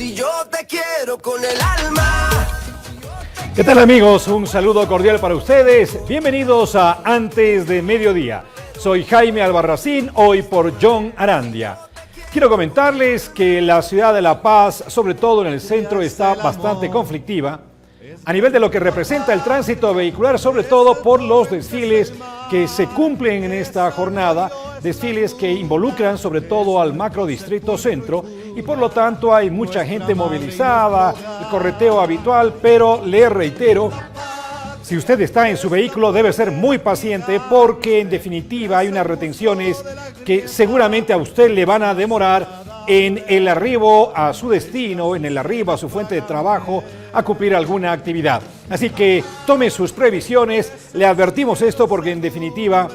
Si yo te quiero con el alma. ¿Qué tal, amigos? Un saludo cordial para ustedes. Bienvenidos a Antes de Mediodía. Soy Jaime Albarracín, hoy por John Arandia. Quiero comentarles que la ciudad de La Paz, sobre todo en el centro, está bastante conflictiva a nivel de lo que representa el tránsito vehicular, sobre todo por los desfiles que se cumplen en esta jornada, desfiles que involucran sobre todo al macrodistrito centro y por lo tanto hay mucha gente movilizada, el correteo habitual, pero le reitero, si usted está en su vehículo debe ser muy paciente porque en definitiva hay unas retenciones que seguramente a usted le van a demorar en el arribo a su destino, en el arribo a su fuente de trabajo, a cumplir alguna actividad. Así que tome sus previsiones, le advertimos esto porque en definitiva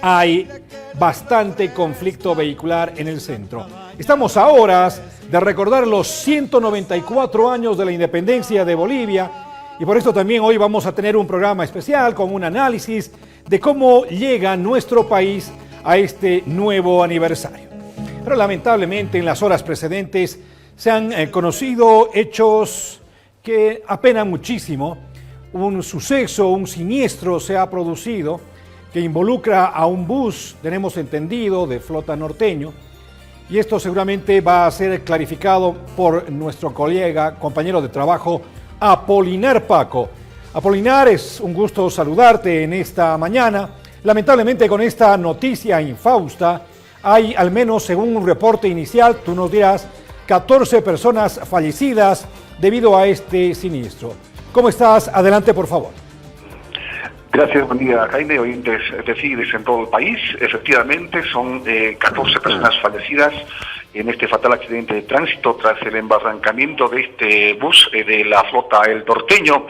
hay bastante conflicto vehicular en el centro. Estamos a horas de recordar los 194 años de la independencia de Bolivia y por esto también hoy vamos a tener un programa especial con un análisis de cómo llega nuestro país a este nuevo aniversario. Pero lamentablemente en las horas precedentes se han conocido hechos que apenan muchísimo. Un suceso, un siniestro se ha producido que involucra a un bus, tenemos entendido, de Flota Norteño. Y esto seguramente va a ser clarificado por nuestro colega, compañero de trabajo, Apolinar Paco. Apolinar, es un gusto saludarte en esta mañana. Lamentablemente con esta noticia infausta, hay al menos, según un reporte inicial, tú nos dirás, 14 personas fallecidas debido a este siniestro. ¿Cómo estás? Adelante, por favor. Gracias, buen día, Jaime, oyentes de CIDES en todo el país. Efectivamente, son 14 personas fallecidas en este fatal accidente de tránsito tras el embarrancamiento de este bus de la Flota El Norteño.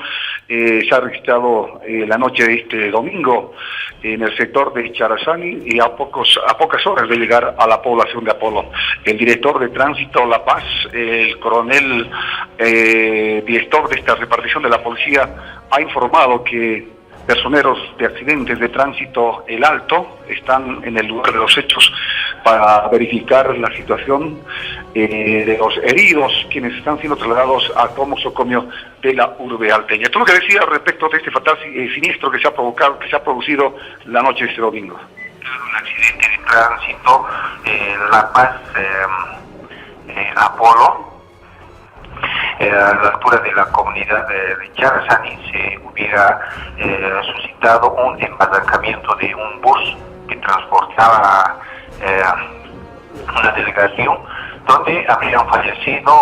Se ha registrado la noche de este domingo en el sector de Charazani y a pocas horas de llegar a la población de Apolo. El director de Tránsito La Paz, el coronel director de esta repartición de la policía, ha informado que personeros de accidentes de tránsito El Alto están en el lugar de los hechos para verificar la situación de los heridos, quienes están siendo trasladados a todo nosocomio de la urbe alteña. Esto es lo que decía respecto de este fatal siniestro que se ha producido la noche de este domingo. Un accidente de tránsito en La Paz, Apolo. A la altura de la comunidad de Charazani se hubiera suscitado un embarrancamiento de un bus que transportaba una delegación donde habrían fallecido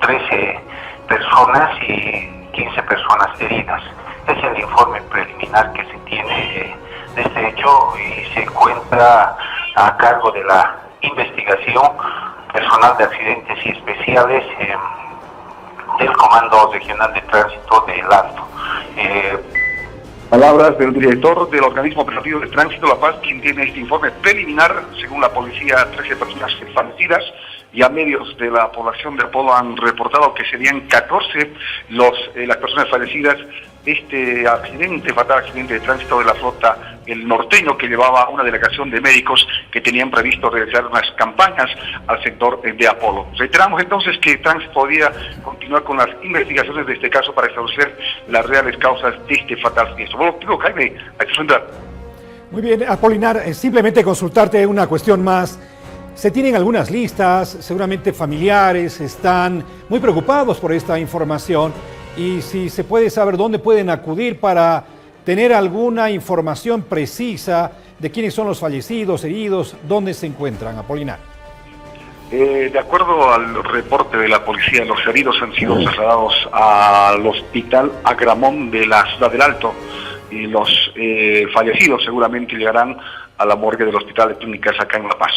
13 personas y 15 personas heridas. Es el informe preliminar que se tiene de este hecho y se encuentra a cargo de la investigación personal de accidentes y especiales del Comando Regional de Tránsito del Alto. Palabras del director del Organismo Operativo de Tránsito La Paz, quien tiene este informe preliminar. Según la policía, 13 personas fallecidas. Ya medios de la población de Apolo han reportado que serían 14 las personas fallecidas. Este fatal accidente de tránsito de la Flota El Norteño, que llevaba una delegación de médicos que tenían previsto realizar unas campañas al sector de Apolo. Reiteramos entonces que Tránsito podría continuar con las investigaciones de este caso para establecer las reales causas de este fatal siniestro. Bueno, digo, Jaime, a tu central. Muy bien, Apolinar, simplemente consultarte una cuestión más. Se tienen algunas listas, seguramente familiares están muy preocupados por esta información y si se puede saber dónde pueden acudir para tener alguna información precisa de quiénes son los fallecidos, heridos, dónde se encuentran, Apolinar. De acuerdo al reporte de la policía, los heridos han sido trasladados al Hospital Agramón de la Ciudad del Alto y los fallecidos seguramente llegarán a la morgue del Hospital de Clínicas acá en La Paz.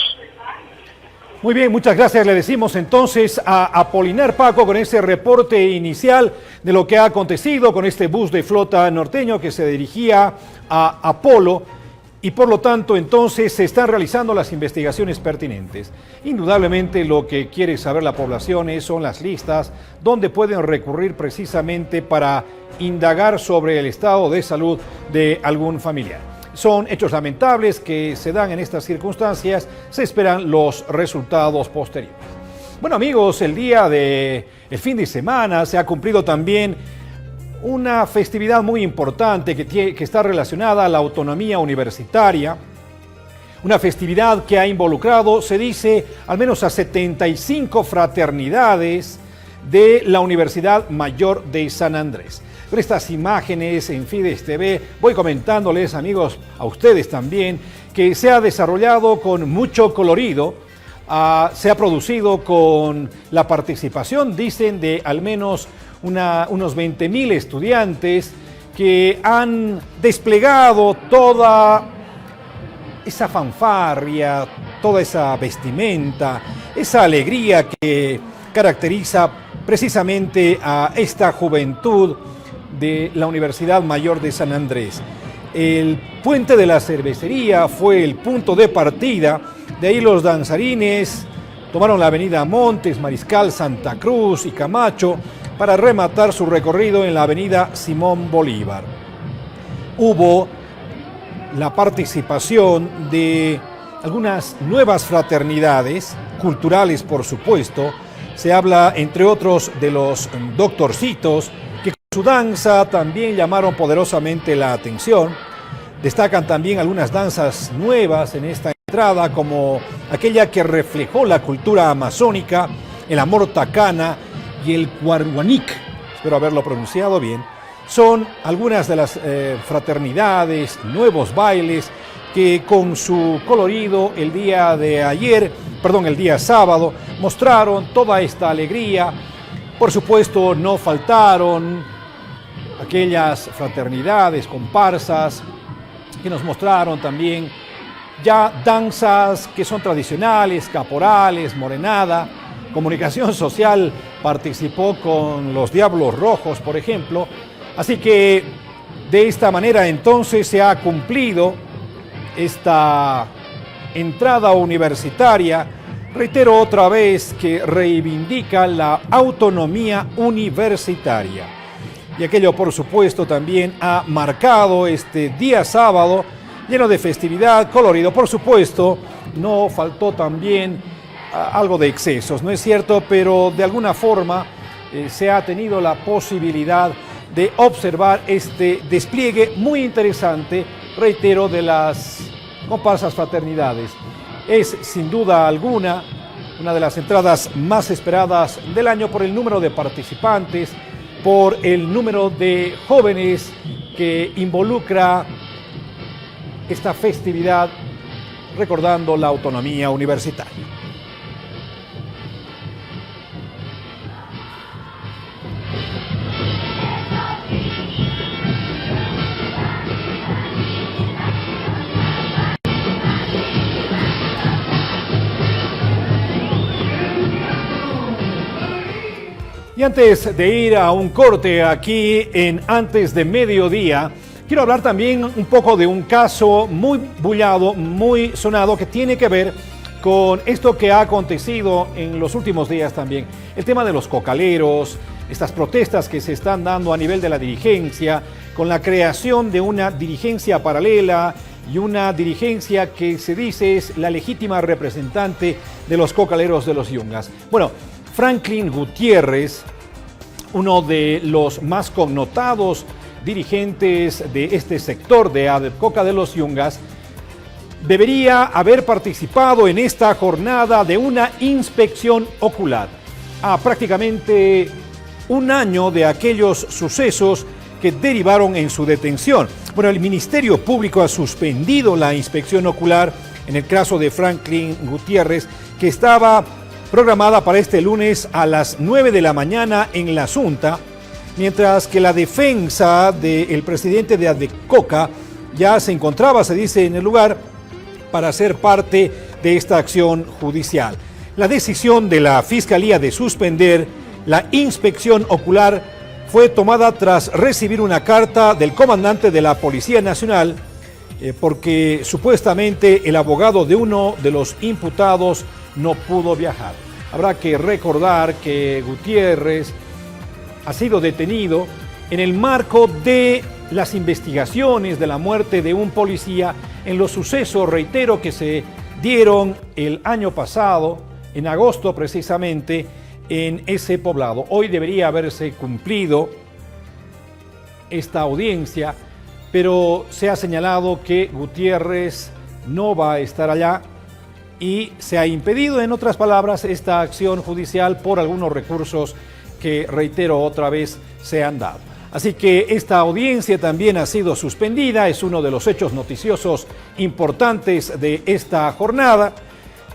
Muy bien, muchas gracias. Le decimos entonces a Apolinar Paco con ese reporte inicial de lo que ha acontecido con este bus de Flota Norteño que se dirigía a Apolo y por lo tanto entonces se están realizando las investigaciones pertinentes. Indudablemente lo que quiere saber la población son las listas donde pueden recurrir precisamente para indagar sobre el estado de salud de algún familiar. Son hechos lamentables que se dan en estas circunstancias, se esperan los resultados posteriores. Bueno amigos, el fin de semana se ha cumplido también una festividad muy importante que está relacionada a la autonomía universitaria. Una festividad que ha involucrado, se dice, al menos a 75 fraternidades de la Universidad Mayor de San Andrés. Con estas imágenes en Fides TV voy comentándoles, amigos, a ustedes también, que se ha desarrollado con mucho colorido. Se ha producido con la participación, dicen, de al menos unos 20.000 estudiantes que han desplegado toda esa fanfarria, toda esa vestimenta, esa alegría que caracteriza precisamente a esta juventud de la Universidad Mayor de San Andrés. El Puente de la Cervecería fue el punto de partida. De ahí los danzarines tomaron la avenida Montes, Mariscal, Santa Cruz y Camacho para rematar su recorrido en la avenida Simón Bolívar. Hubo la participación de algunas nuevas fraternidades, culturales por supuesto. Se habla entre otros de los doctorcitos, que con su danza también llamaron poderosamente la atención. Destacan también algunas danzas nuevas en esta entrada, como aquella que reflejó la cultura amazónica, el amor tacana y el cuarguanic, espero haberlo pronunciado bien. Son algunas de las fraternidades, nuevos bailes que con su colorido el día sábado, mostraron toda esta alegría. Por supuesto, no faltaron aquellas fraternidades, comparsas, que nos mostraron también ya danzas que son tradicionales, caporales, morenada. Comunicación Social participó con los Diablos Rojos, por ejemplo. Así que de esta manera entonces se ha cumplido esta entrada universitaria. Reitero otra vez que reivindica la autonomía universitaria. Y aquello, por supuesto, también ha marcado este día sábado lleno de festividad, colorido. Por supuesto, no faltó también algo de excesos, ¿no es cierto? Pero de alguna forma se ha tenido la posibilidad de observar este despliegue muy interesante, reitero, de las comparsas fraternidades. Es sin duda alguna una de las entradas más esperadas del año por el número de participantes, por el número de jóvenes que involucra esta festividad, recordando la autonomía universitaria. Y antes de ir a un corte aquí en Antes de Mediodía, quiero hablar también un poco de un caso muy bullado, muy sonado, que tiene que ver con esto que ha acontecido en los últimos días también. El tema de los cocaleros, estas protestas que se están dando a nivel de la dirigencia, con la creación de una dirigencia paralela y una dirigencia que se dice es la legítima representante de los cocaleros de los Yungas. Bueno, Franklin Gutiérrez, uno de los más connotados dirigentes de este sector de Adepcoca de los Yungas, debería haber participado en esta jornada de una inspección ocular. A prácticamente un año de aquellos sucesos que derivaron en su detención. Bueno, el Ministerio Público ha suspendido la inspección ocular en el caso de Franklin Gutiérrez, que estaba programada para este lunes a las 9 de la mañana en la Asunta, mientras que la defensa del presidente de Adepcoca ya se encontraba, se dice, en el lugar para ser parte de esta acción judicial. La decisión de la Fiscalía de suspender la inspección ocular fue tomada tras recibir una carta del comandante de la Policía Nacional porque supuestamente el abogado de uno de los imputados no pudo viajar. Habrá que recordar que Gutiérrez ha sido detenido en el marco de las investigaciones de la muerte de un policía en los sucesos, reitero, que se dieron el año pasado en agosto precisamente en ese poblado. Hoy debería haberse cumplido esta audiencia, pero se ha señalado que Gutiérrez no va a estar allá y se ha impedido, en otras palabras, esta acción judicial por algunos recursos que, reitero otra vez, se han dado. Así que esta audiencia también ha sido suspendida, es uno de los hechos noticiosos importantes de esta jornada,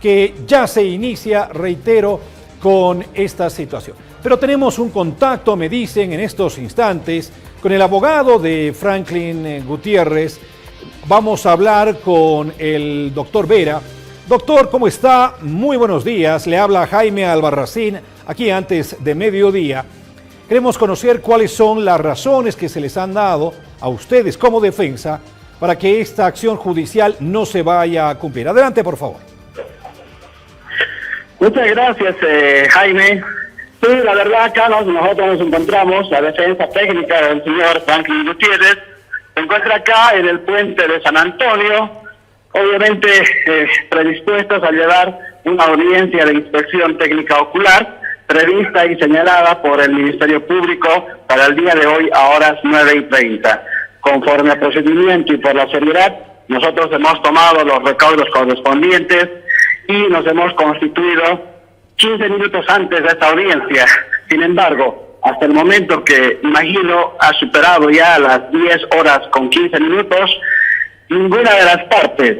que ya se inicia, reitero, con esta situación. Pero tenemos un contacto, me dicen en estos instantes, con el abogado de Franklin Gutiérrez. Vamos a hablar con el doctor Vera. Doctor, ¿cómo está? Muy buenos días. Le habla Jaime Albarracín, aquí antes de mediodía. Queremos conocer cuáles son las razones que se les han dado a ustedes como defensa para que esta acción judicial no se vaya a cumplir. Adelante, por favor. Muchas gracias, Jaime. Sí, la verdad acá nosotros nos encontramos, la defensa técnica del señor Franklin Gutiérrez se encuentra acá en el puente de San Antonio, obviamente predispuestos a llevar una audiencia de inspección técnica ocular prevista y señalada por el Ministerio Público para el día de hoy a horas 9:30. Conforme al procedimiento y por la seriedad, nosotros hemos tomado los recaudos correspondientes y nos hemos constituido 15 minutos antes de esta audiencia. Sin embargo, hasta el momento que imagino ha superado ya las 10 horas con 15 minutos, ninguna de las partes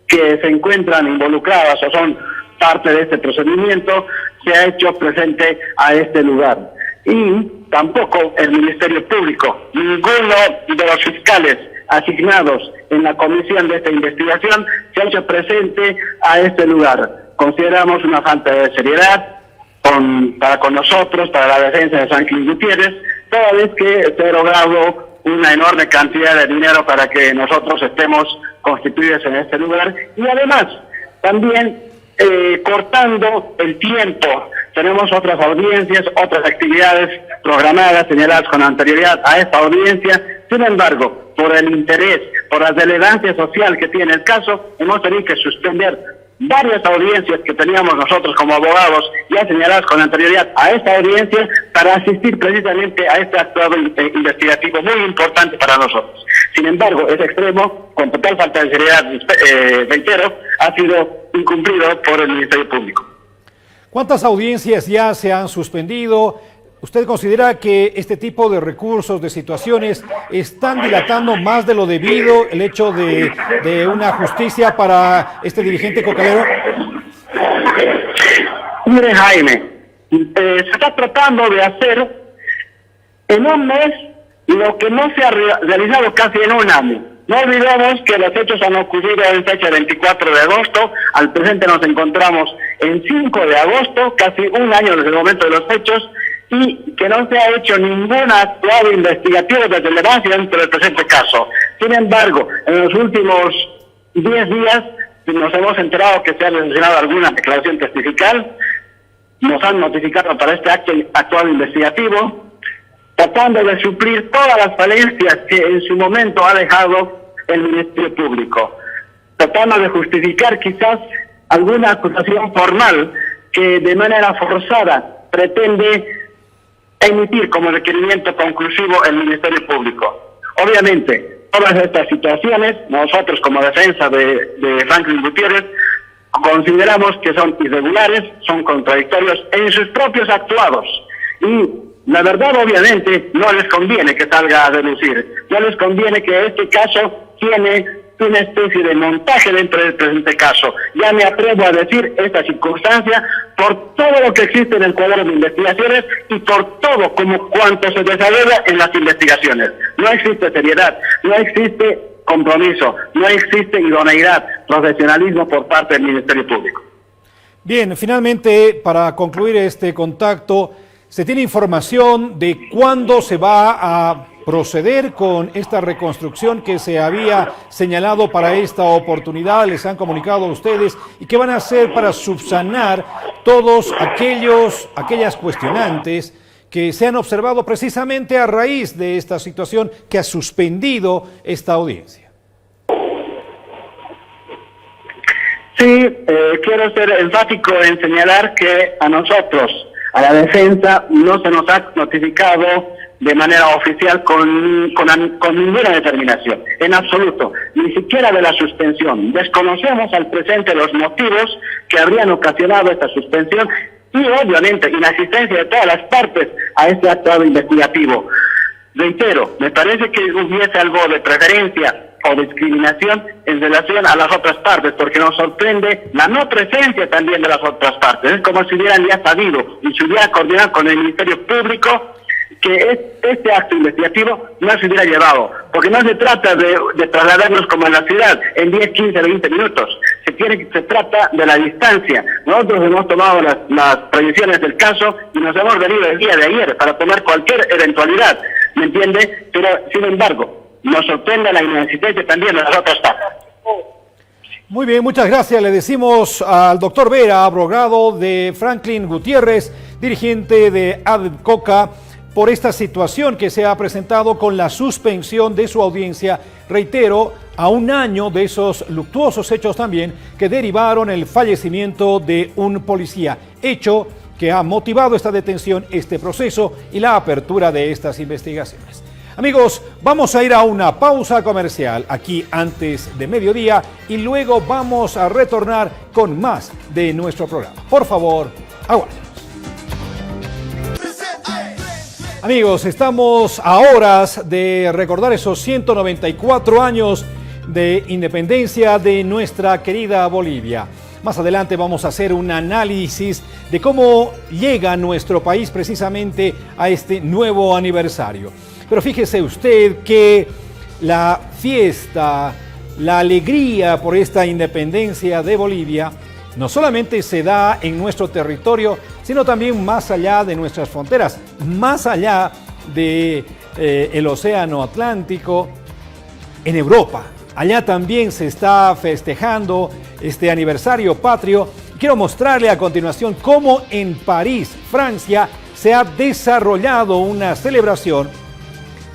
que se encuentran involucradas o son parte de este procedimiento se ha hecho presente a este lugar. Y tampoco el Ministerio Público, ninguno de los fiscales asignados en la comisión de esta investigación se ha hecho presente a este lugar. Consideramos una falta de seriedad para con nosotros, para la defensa de Franklin Gutiérrez, toda vez que se ha logrado una enorme cantidad de dinero para que nosotros estemos constituidos en este lugar y además también cortando el tiempo. Tenemos otras audiencias, otras actividades programadas, señaladas con anterioridad a esta audiencia. Sin embargo, por el interés, por la relevancia social que tiene el caso, hemos tenido que suspender varias audiencias que teníamos nosotros como abogados ya señaladas con anterioridad a esta audiencia para asistir precisamente a este actuado investigativo muy importante para nosotros. Sin embargo, ese extremo, con total falta de seriedad, reitero, ha sido incumplido por el Ministerio Público. ¿Cuántas audiencias ya se han suspendido? ¿Usted considera que este tipo de recursos, de situaciones, están dilatando más de lo debido el hecho de una justicia para este dirigente cocalero? Mire, Jaime, se está tratando de hacer en un mes lo que no se ha realizado casi en un año. No olvidemos que los hechos han ocurrido en fecha 24 de agosto, al presente nos encontramos en 5 de agosto, casi un año desde el momento de los hechos, y que no se ha hecho ningún actuado investigativo de relevancia dentro del presente caso. Sin embargo, en los últimos 10 días nos hemos enterado que se ha realizado alguna declaración testifical, nos han notificado para este actuado investigativo, tratando de suplir todas las falencias que en su momento ha dejado el Ministerio Público, tratando de justificar quizás alguna acusación formal que de manera forzada pretende emitir como requerimiento conclusivo el Ministerio Público. Obviamente, todas estas situaciones, nosotros como defensa de Franklin Gutiérrez, consideramos que son irregulares, son contradictorios en sus propios actuados. Y la verdad, obviamente, no les conviene que salga a relucir. No les conviene que este caso tiene una especie de montaje dentro del presente caso. Ya me atrevo a decir esta circunstancia por todo lo que existe en el cuadro de investigaciones y por todo como cuanto se desarrolla en las investigaciones. No existe seriedad, no existe compromiso, no existe idoneidad, profesionalismo por parte del Ministerio Público. Bien, finalmente, para concluir este contacto, ¿se tiene información de cuándo se va a proceder con esta reconstrucción que se había señalado para esta oportunidad? ¿Les han comunicado a ustedes? ¿Y qué van a hacer para subsanar todos aquellas cuestionantes que se han observado precisamente a raíz de esta situación que ha suspendido esta audiencia? Sí, quiero ser enfático en señalar que a nosotros, a la defensa, no se nos ha notificado de manera oficial con ninguna determinación, en absoluto, ni siquiera de la suspensión. Desconocemos al presente los motivos que habrían ocasionado esta suspensión y obviamente inasistencia de todas las partes a este acto investigativo. Reitero, me parece que hubiese algo de preferencia o discriminación en relación a las otras partes, porque nos sorprende la no presencia también de las otras partes. Es como si hubieran ya sabido y se hubiera coordinado con el Ministerio Público que este acto investigativo no se hubiera llevado, porque no se trata de trasladarnos como en la ciudad en 10, 15, 20 minutos, se trata de la distancia. Nosotros hemos tomado las previsiones del caso y nos hemos venido el día de ayer para tomar cualquier eventualidad, ¿me entiende? Pero, sin embargo, nos sorprende la inexistencia también de las otras partes. Muy bien, muchas gracias. Le decimos al doctor Vera, abogado de Franklin Gutiérrez, dirigente de ADCOCA, por esta situación que se ha presentado con la suspensión de su audiencia, reitero, a un año de esos luctuosos hechos también que derivaron el fallecimiento de un policía, hecho que ha motivado esta detención, este proceso y la apertura de estas investigaciones. Amigos, vamos a ir a una pausa comercial aquí antes de mediodía y luego vamos a retornar con más de nuestro programa. Por favor, aguárdenos. Amigos, estamos a horas de recordar esos 194 años de independencia de nuestra querida Bolivia. Más adelante vamos a hacer un análisis de cómo llega nuestro país precisamente a este nuevo aniversario. Pero fíjese usted que la fiesta, la alegría por esta independencia de Bolivia no solamente se da en nuestro territorio, sino también más allá de nuestras fronteras, más allá del Océano Atlántico, en Europa. Allá también se está festejando este aniversario patrio. Quiero mostrarle a continuación cómo en París, Francia, se ha desarrollado una celebración,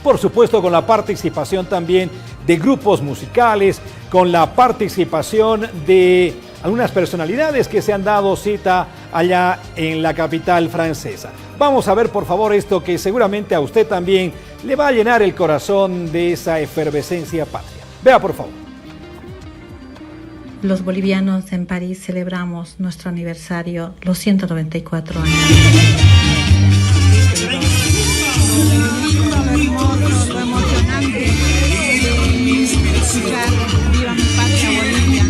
por supuesto con la participación también de grupos musicales, con la participación de algunas personalidades que se han dado cita allá en la capital francesa. Vamos a ver por favor esto que seguramente a usted también le va a llenar el corazón de esa efervescencia patria. Vea por favor. Los bolivianos en París celebramos nuestro aniversario, los 194 años. Lo emocionante de escuchar Viva mi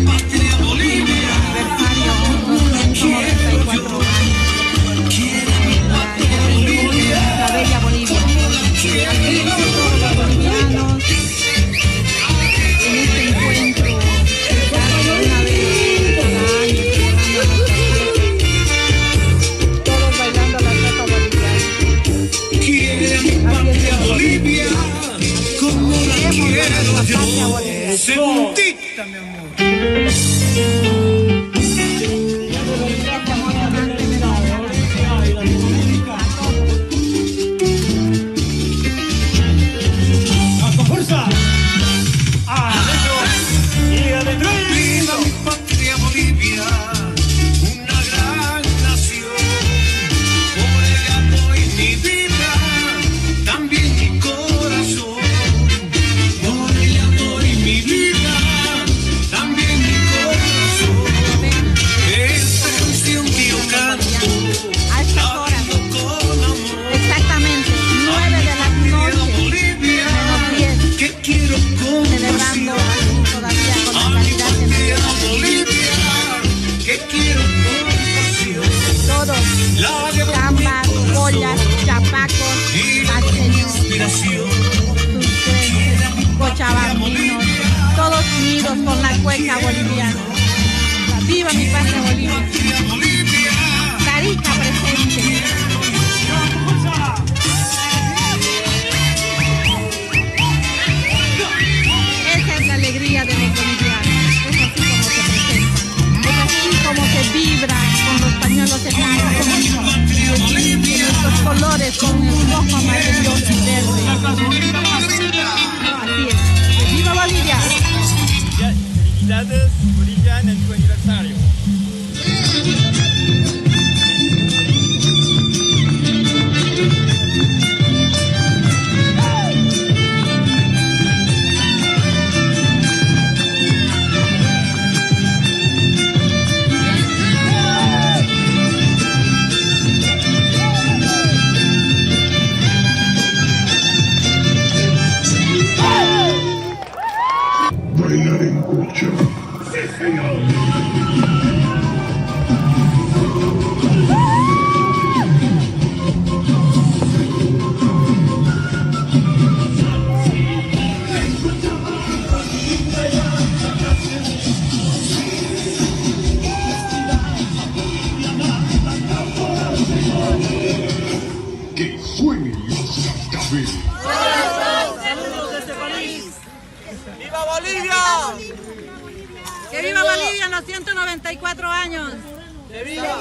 patria Bolivia. Aniversario, los 194 años. La bella Bolivia. Aquí todos los bolivianos en este encuentro que se hace una vez cada año, todos bailando la salsa boliviana. Bolivia, como la quiero yo, sentita, mi amor. ¡Con fuerza! ¡Y adentro! ¡Viva mi patria Bolivia! Una gran nación. Por ella doy mi vida, también mi corazón. Por ella doy mi vida, también mi corazón. Esta canción que yo canto, A estas horas, exactamente 9 de la noche, menos 10, que quiero celebrando todavía con la calidad que nos dio que quiero todos, gambas, pollas, chapacos, pasteños, cochabambinos, todos unidos con la cueca boliviana. ¡Viva mi patria Bolivia! Tarica presente. Esa es la alegría de los bolivianos. Es así como se presenta. Es así como se vibra con los pañuelos eternos, de nuestros colores con el rojo, amarillo y verde. Así es. ¡Viva Bolivia! Felicidades, Bolivia, en tu aniversario. sueños Cascabel. ¡Viva Bolivia! ¡Que viva Bolivia en los 194 años! ¡Que viva!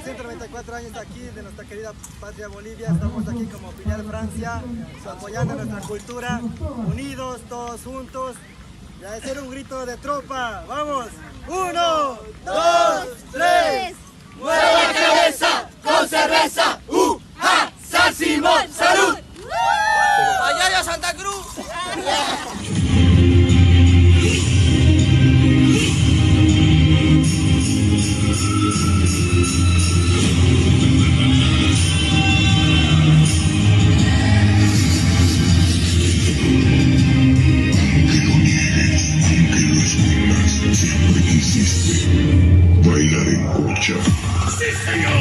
194 años aquí de nuestra querida patria Bolivia. Estamos aquí como filial Francia, apoyando nuestra cultura, unidos, todos juntos. Y a hacer un grito de tropa. ¡Vamos! 1, 2, 3. ¡Mueva cabeza con cerveza! ¡Ja! ¡San Simón! ¡Salud! ¡Allá Santa Cruz! Siempre quisiste bailar en cocha. ¡Sí, señor!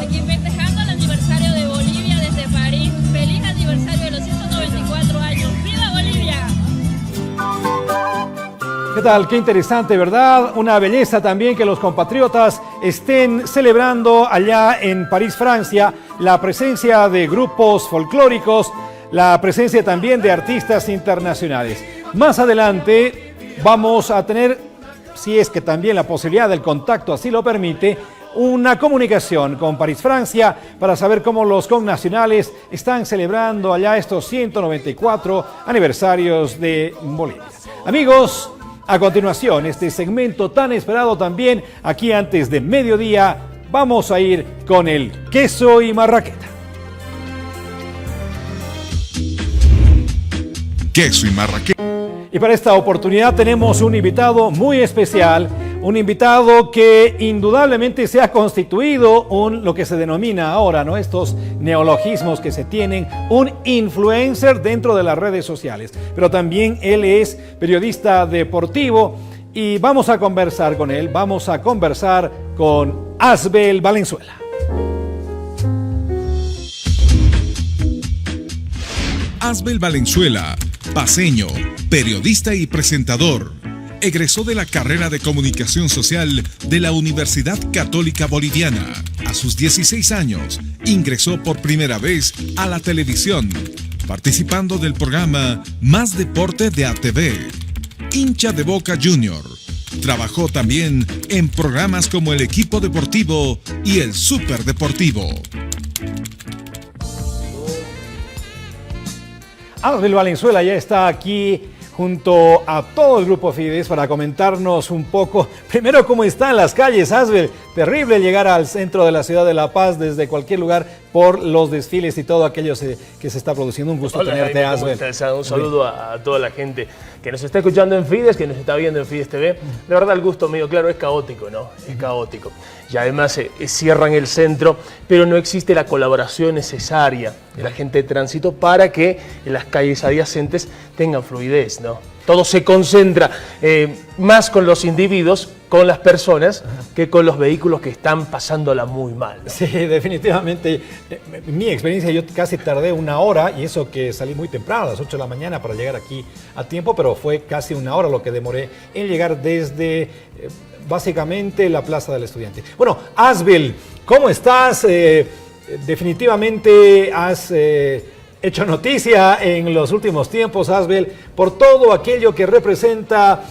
Aquí festejando el aniversario de Bolivia desde París. ¡Feliz aniversario de los 194 años! ¡Viva Bolivia! ¿Qué tal? Qué interesante, ¿verdad? Una belleza también que los compatriotas estén celebrando allá en París, Francia, la presencia de grupos folclóricos, la presencia también de artistas internacionales. Más adelante vamos a tener, si es que también la posibilidad del contacto así lo permite, una comunicación con París, Francia, para saber cómo los connacionales están celebrando allá estos 194 aniversarios de Bolivia. Amigos, a continuación, este segmento tan esperado también, aquí antes de mediodía, vamos a ir con el queso y marraqueta. Queso y marraqueta. Y para esta oportunidad tenemos un invitado muy especial, un invitado que indudablemente se ha constituido lo que se denomina ahora, ¿no? Estos neologismos que se tienen, un influencer dentro de las redes sociales. Pero también él es periodista deportivo y vamos a conversar con él, vamos a conversar con Asbel Valenzuela. Asbel Valenzuela, paceño, periodista y presentador. Egresó de la carrera de Comunicación Social de la Universidad Católica Boliviana. A sus 16 años, ingresó por primera vez a la televisión, participando del programa Más Deporte de ATV. Hincha de Boca Junior. Trabajó también en programas como El Equipo Deportivo y El Super Deportivo. Asbel Valenzuela ya está aquí junto a todo el grupo Fides para comentarnos un poco, primero, cómo están las calles, Asbel. Terrible llegar al centro de la ciudad de La Paz desde cualquier lugar por los desfiles y todo aquello que se está produciendo. Un gusto tenerte, Asbel. Un saludo a toda la gente que nos está escuchando en Fides, que nos está viendo en Fides TV. De verdad, el gusto mío, claro, es caótico, ¿no? Es caótico. Y además cierran el centro, pero no existe la colaboración necesaria de la gente de tránsito para que las calles adyacentes tengan fluidez, ¿no? Todo se concentra más con los individuos, con las personas, que con los vehículos que están pasándola muy mal, ¿no? Sí, definitivamente. Mi experiencia, yo casi tardé una hora, y eso que salí muy temprano, a las 8 de la mañana, para llegar aquí a tiempo, pero fue casi una hora lo que demoré en llegar desde básicamente la Plaza del Estudiante. Bueno, Asbel, ¿cómo estás? Definitivamente has hecho noticia en los últimos tiempos, Asbel, por todo aquello que representa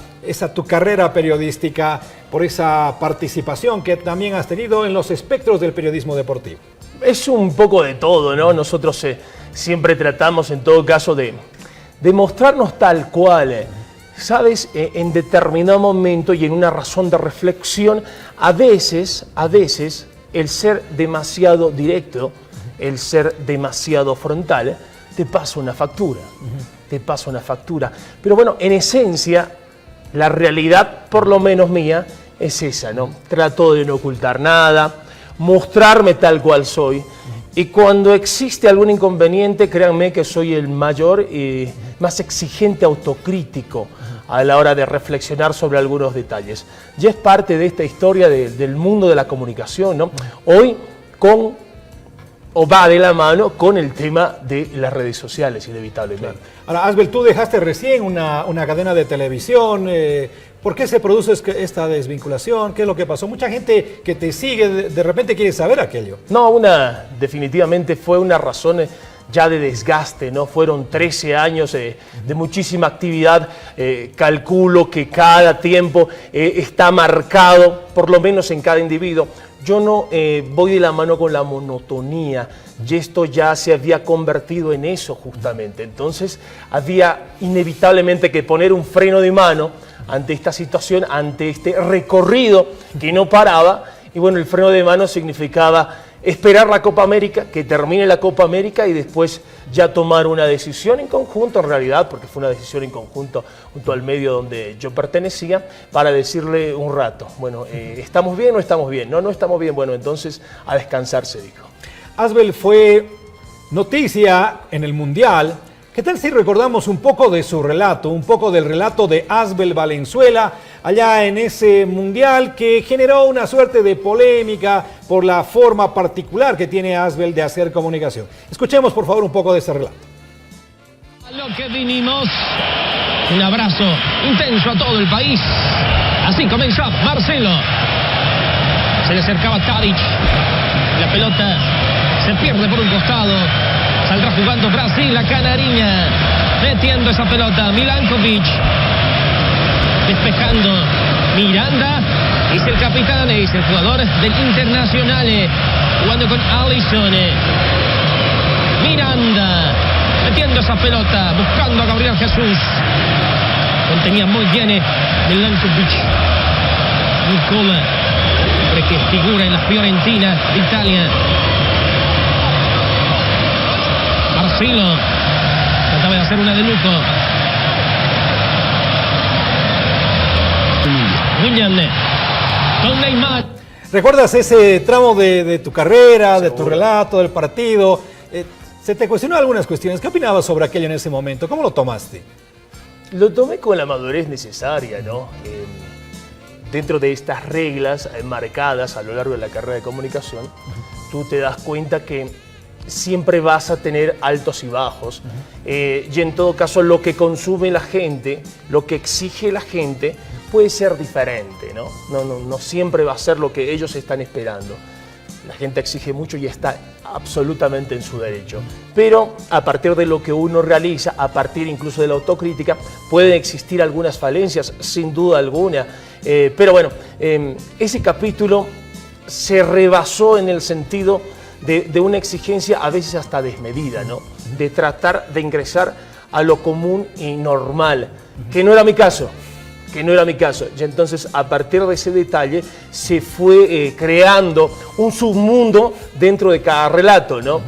tu carrera periodística, por esa participación que también has tenido en los espectros del periodismo deportivo. Es un poco de todo, ¿no? Nosotros siempre tratamos, en todo caso, de mostrarnos tal cual, ¿sabes? En determinado momento y en una razón de reflexión, a veces, el ser demasiado directo, el ser demasiado frontal, te pasa una factura. Te pasa una factura. Pero bueno, en esencia, la realidad, por lo menos mía, es esa, ¿no? Trato de no ocultar nada, mostrarme tal cual soy. Y cuando existe algún inconveniente, créanme que soy el mayor y más exigente autocrítico a la hora de reflexionar sobre algunos detalles. Ya es parte de esta historia del mundo de la comunicación, ¿no? Hoy, con o va de la mano con el tema de las redes sociales, inevitablemente. Ahora, Asbel, tú dejaste recién una cadena de televisión. ¿Por qué se produce esta desvinculación? ¿Qué es lo que pasó? Mucha gente que te sigue de repente quiere saber aquello. No, definitivamente fue una razón ya de desgaste, ¿no? Fueron 13 años de muchísima actividad. Calculo que cada tiempo está marcado, por lo menos en cada individuo. Yo no voy de la mano con la monotonía, y esto ya se había convertido en eso justamente. Entonces había inevitablemente que poner un freno de mano ante esta situación, ante este recorrido que no paraba. Y bueno, el freno de mano significaba esperar la Copa América, que termine la Copa América y después ya tomar una decisión en conjunto, en realidad, porque fue una decisión en conjunto junto al medio donde yo pertenecía, para decirle un rato, bueno, ¿estamos bien o no estamos bien? No, no estamos bien, bueno, entonces a descansar, se dijo. Asbel fue noticia en el Mundial. ¿Qué tal si recordamos un poco de su relato, un poco del relato de Asbel Valenzuela allá en ese Mundial que generó una suerte de polémica por la forma particular que tiene Asbel de hacer comunicación? Escuchemos por favor un poco de ese relato. A lo que vinimos, un abrazo intenso a todo el país. Así comenzó Marcelo. Se le acercaba Tadic. La pelota se pierde por un costado. Saldrá jugando Brasil, la canariña, metiendo esa pelota, Milankovic, despejando, Miranda, es el capitán, es el jugador del Internacional, jugando con Alisson, Miranda, metiendo esa pelota, buscando a Gabriel Jesús, contenía muy bien Milankovic, Nicola, hombre que figura en la Fiorentina de Italia. Marcelo trataba de hacer una de lujo. William con Neymar. ¿Recuerdas ese tramo de tu carrera, de tu relato, del partido? Se te cuestionó algunas cuestiones. ¿Qué opinabas sobre aquello en ese momento? ¿Cómo lo tomaste? Lo tomé con la madurez necesaria, ¿no? Dentro de estas reglas marcadas a lo largo de la carrera de comunicación, tú te das cuenta que siempre vas a tener altos y bajos, y en todo caso lo que consume la gente, lo que exige la gente puede ser diferente, ¿no? No siempre va a ser lo que ellos están esperando. La gente exige mucho y está absolutamente en su derecho, pero a partir de lo que uno realiza, a partir incluso de la autocrítica, pueden existir algunas falencias, sin duda alguna, pero bueno, ese capítulo se rebasó en el sentido de una exigencia a veces hasta desmedida, ¿no? De tratar de ingresar a lo común y normal, que no era mi caso, Y entonces a partir de ese detalle se fue creando un submundo dentro de cada relato, ¿no?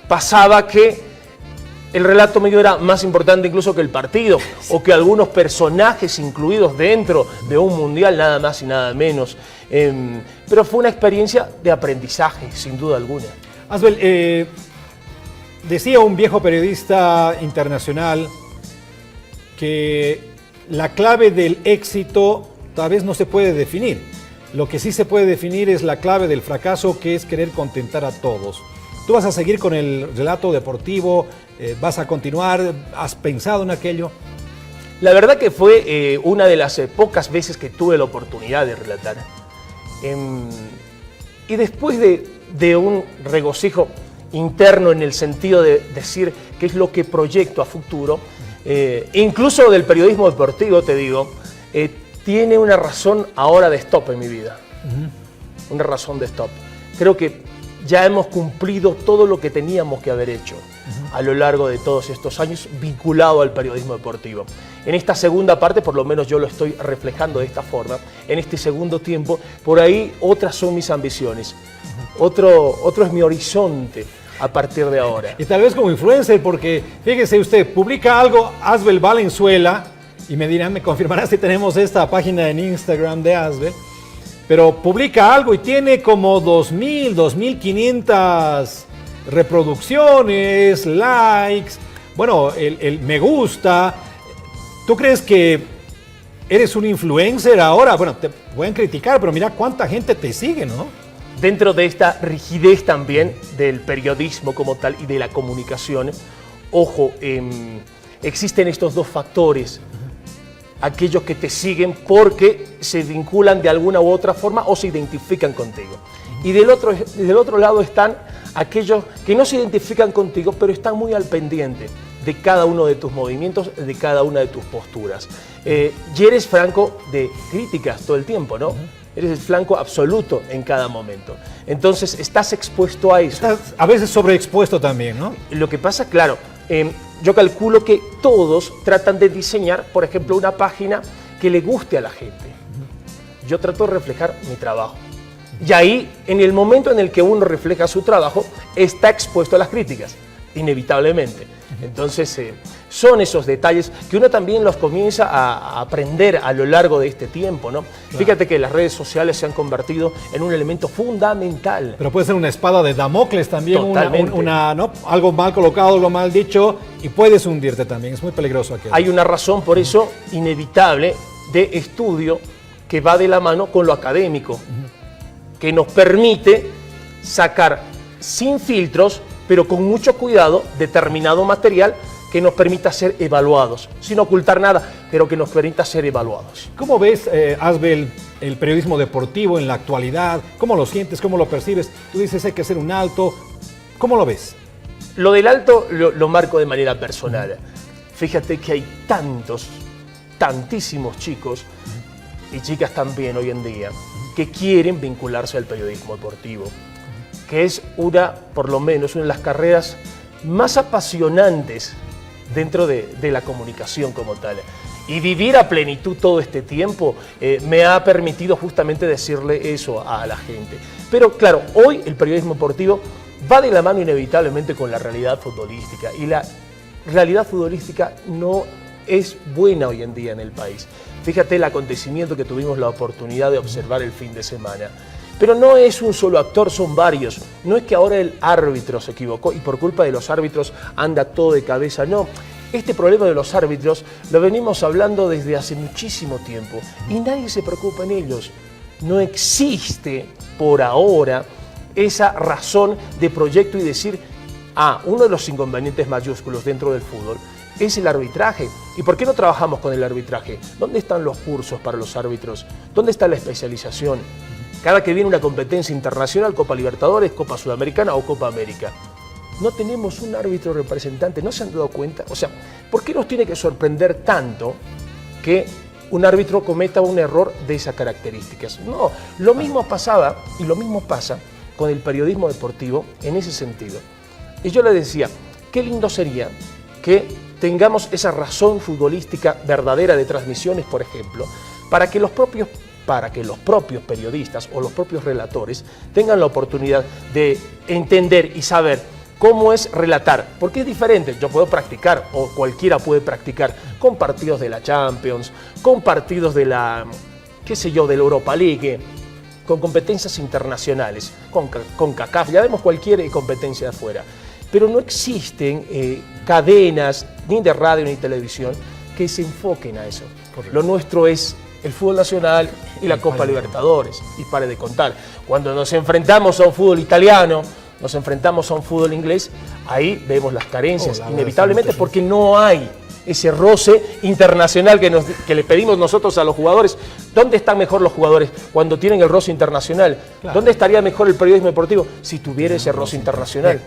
Pasaba que el relato medio era más importante incluso que el partido, o que algunos personajes incluidos dentro de un mundial, nada más y nada menos. Pero fue una experiencia de aprendizaje, sin duda alguna. Asbel, decía un viejo periodista internacional que la clave del éxito tal vez no se puede definir. Lo que sí se puede definir es la clave del fracaso, que es querer contentar a todos. ¿Tú vas a seguir con el relato deportivo? ¿Vas a continuar? ¿Has pensado en aquello? La verdad que fue una de las pocas veces que tuve la oportunidad de relatar. Y después de un regocijo interno en el sentido de decir qué es lo que proyecto a futuro, incluso del periodismo deportivo, te digo, tiene una razón ahora de stop en mi vida. Una razón de stop. Creo que ya hemos cumplido todo lo que teníamos que haber hecho a lo largo de todos estos años vinculado al periodismo deportivo. En esta segunda parte, por lo menos yo lo estoy reflejando de esta forma, en este segundo tiempo, por ahí otras son mis ambiciones, otro es mi horizonte a partir de ahora. Y tal vez como influencer, porque fíjese usted, publica algo Asbel Valenzuela, y me dirán, me confirmará si tenemos esta página en Instagram de Asbel, pero publica algo y tiene como 2.000, 2.500 reproducciones, likes, bueno, el me gusta. ¿Tú crees que eres un influencer ahora? Bueno, te pueden criticar, pero mira cuánta gente te sigue, ¿no? dentro de esta rigidez también del periodismo como tal y de la comunicación, ojo, existen estos dos factores. Aquellos que te siguen porque se vinculan de alguna u otra forma o se identifican contigo. Y del otro lado están aquellos que no se identifican contigo, pero están muy al pendiente de cada uno de tus movimientos, de cada una de tus posturas. Y eres franco de críticas todo el tiempo, ¿no? Eres el flanco absoluto en cada momento. Entonces estás expuesto a eso. Estás a veces sobreexpuesto también, ¿no? Lo que pasa, claro, yo calculo que todos tratan de diseñar, por ejemplo, una página que le guste a la gente. Yo trato de reflejar mi trabajo. Y ahí, en el momento en el que uno refleja su trabajo, está expuesto a las críticas, inevitablemente. Entonces, son esos detalles que uno también los comienza a aprender a lo largo de este tiempo, ¿no? Claro. Fíjate que las redes sociales se han convertido en un elemento fundamental. Pero puede ser una espada de Damocles también, ¿no? Algo mal colocado, algo mal dicho, y puedes hundirte también, es muy peligroso aquello. Hay una razón por eso inevitable de estudio que va de la mano con lo académico, que nos permite sacar sin filtros, pero con mucho cuidado, determinado material que nos permita ser evaluados, sin ocultar nada, pero que nos permita ser evaluados. ¿Cómo ves, Asbel, el periodismo deportivo en la actualidad? ¿Cómo lo sientes? ¿Cómo lo percibes? Tú dices hay que hacer un alto. ¿Cómo lo ves? Lo del alto lo marco de manera personal. Fíjate que hay tantísimos chicos y chicas también hoy en día que quieren vincularse al periodismo deportivo, que es por lo menos una de las carreras más apasionantes dentro de la comunicación como tal. Y vivir a plenitud todo este tiempo me ha permitido justamente decirle eso a la gente. Pero claro, hoy el periodismo deportivo va de la mano inevitablemente con la realidad futbolística, y la realidad futbolística no es buena hoy en día en el país. Fíjate el acontecimiento que tuvimos la oportunidad de observar el fin de semana. Pero no es un solo actor, son varios. No es que ahora el árbitro se equivocó y por culpa de los árbitros anda todo de cabeza, no. Este problema de los árbitros lo venimos hablando desde hace muchísimo tiempo y nadie se preocupa en ellos. No existe por ahora esa razón de proyecto y decir, uno de los inconvenientes mayúsculos dentro del fútbol es el arbitraje. ¿Y por qué no trabajamos con el arbitraje? ¿Dónde están los cursos para los árbitros? ¿Dónde está la especialización? Cada que viene una competencia internacional, Copa Libertadores, Copa Sudamericana o Copa América, no tenemos un árbitro representante. ¿No se han dado cuenta? O sea, ¿por qué nos tiene que sorprender tanto que un árbitro cometa un error de esas características? No, lo mismo pasaba y lo mismo pasa con el periodismo deportivo en ese sentido. Y yo le decía, qué lindo sería que tengamos esa razón futbolística verdadera de transmisiones, por ejemplo, para que los propios periodistas o los propios relatores tengan la oportunidad de entender y saber cómo es relatar, porque es diferente. Yo puedo practicar, o cualquiera puede practicar, con partidos de la Champions, con partidos de la, de la Europa League, con competencias internacionales, con CACAF, ya vemos cualquier competencia de afuera. Pero no existen cadenas, ni de radio ni televisión, que se enfoquen a eso. Correcto. Lo nuestro es el fútbol nacional y la Copa Libertadores, y pare de contar. Cuando nos enfrentamos a un fútbol italiano, nos enfrentamos a un fútbol inglés, ahí vemos las carencias, inevitablemente, porque no hay ese roce internacional que le pedimos nosotros a los jugadores. ¿Dónde están mejor los jugadores? Cuando tienen el roce internacional. Claro. ¿Dónde estaría mejor el periodismo deportivo? Si tuviera ese roce internacional.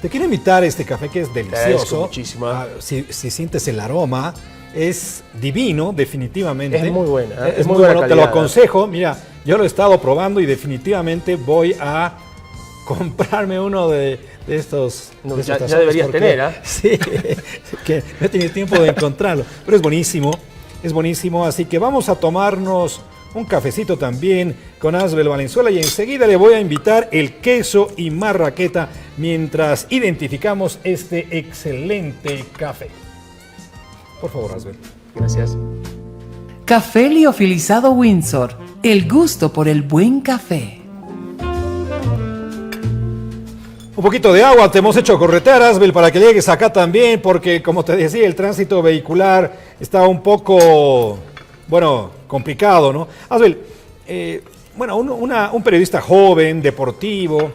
Te quiero invitar a este café que es delicioso. Muchísimo. Si sientes el aroma, es divino, definitivamente. Es muy buena. Es muy bueno, te lo aconsejo. Mira, yo lo he estado probando y definitivamente voy a comprarme uno de estos. No, ya deberías tener, ¿eh? Sí, que no he tenido tiempo de encontrarlo. Pero es buenísimo. Así que vamos a tomarnos un cafecito también con Asbel Valenzuela y enseguida le voy a invitar el queso y marraqueta mientras identificamos este excelente café. Por favor, Asbel. Gracias. Café liofilizado Windsor. El gusto por el buen café. Un poquito de agua, te hemos hecho corretear, Asbel, para que llegues acá también, porque como te decía, el tránsito vehicular está un poco, complicado, ¿no? Asbel, bueno, un periodista joven, deportivo,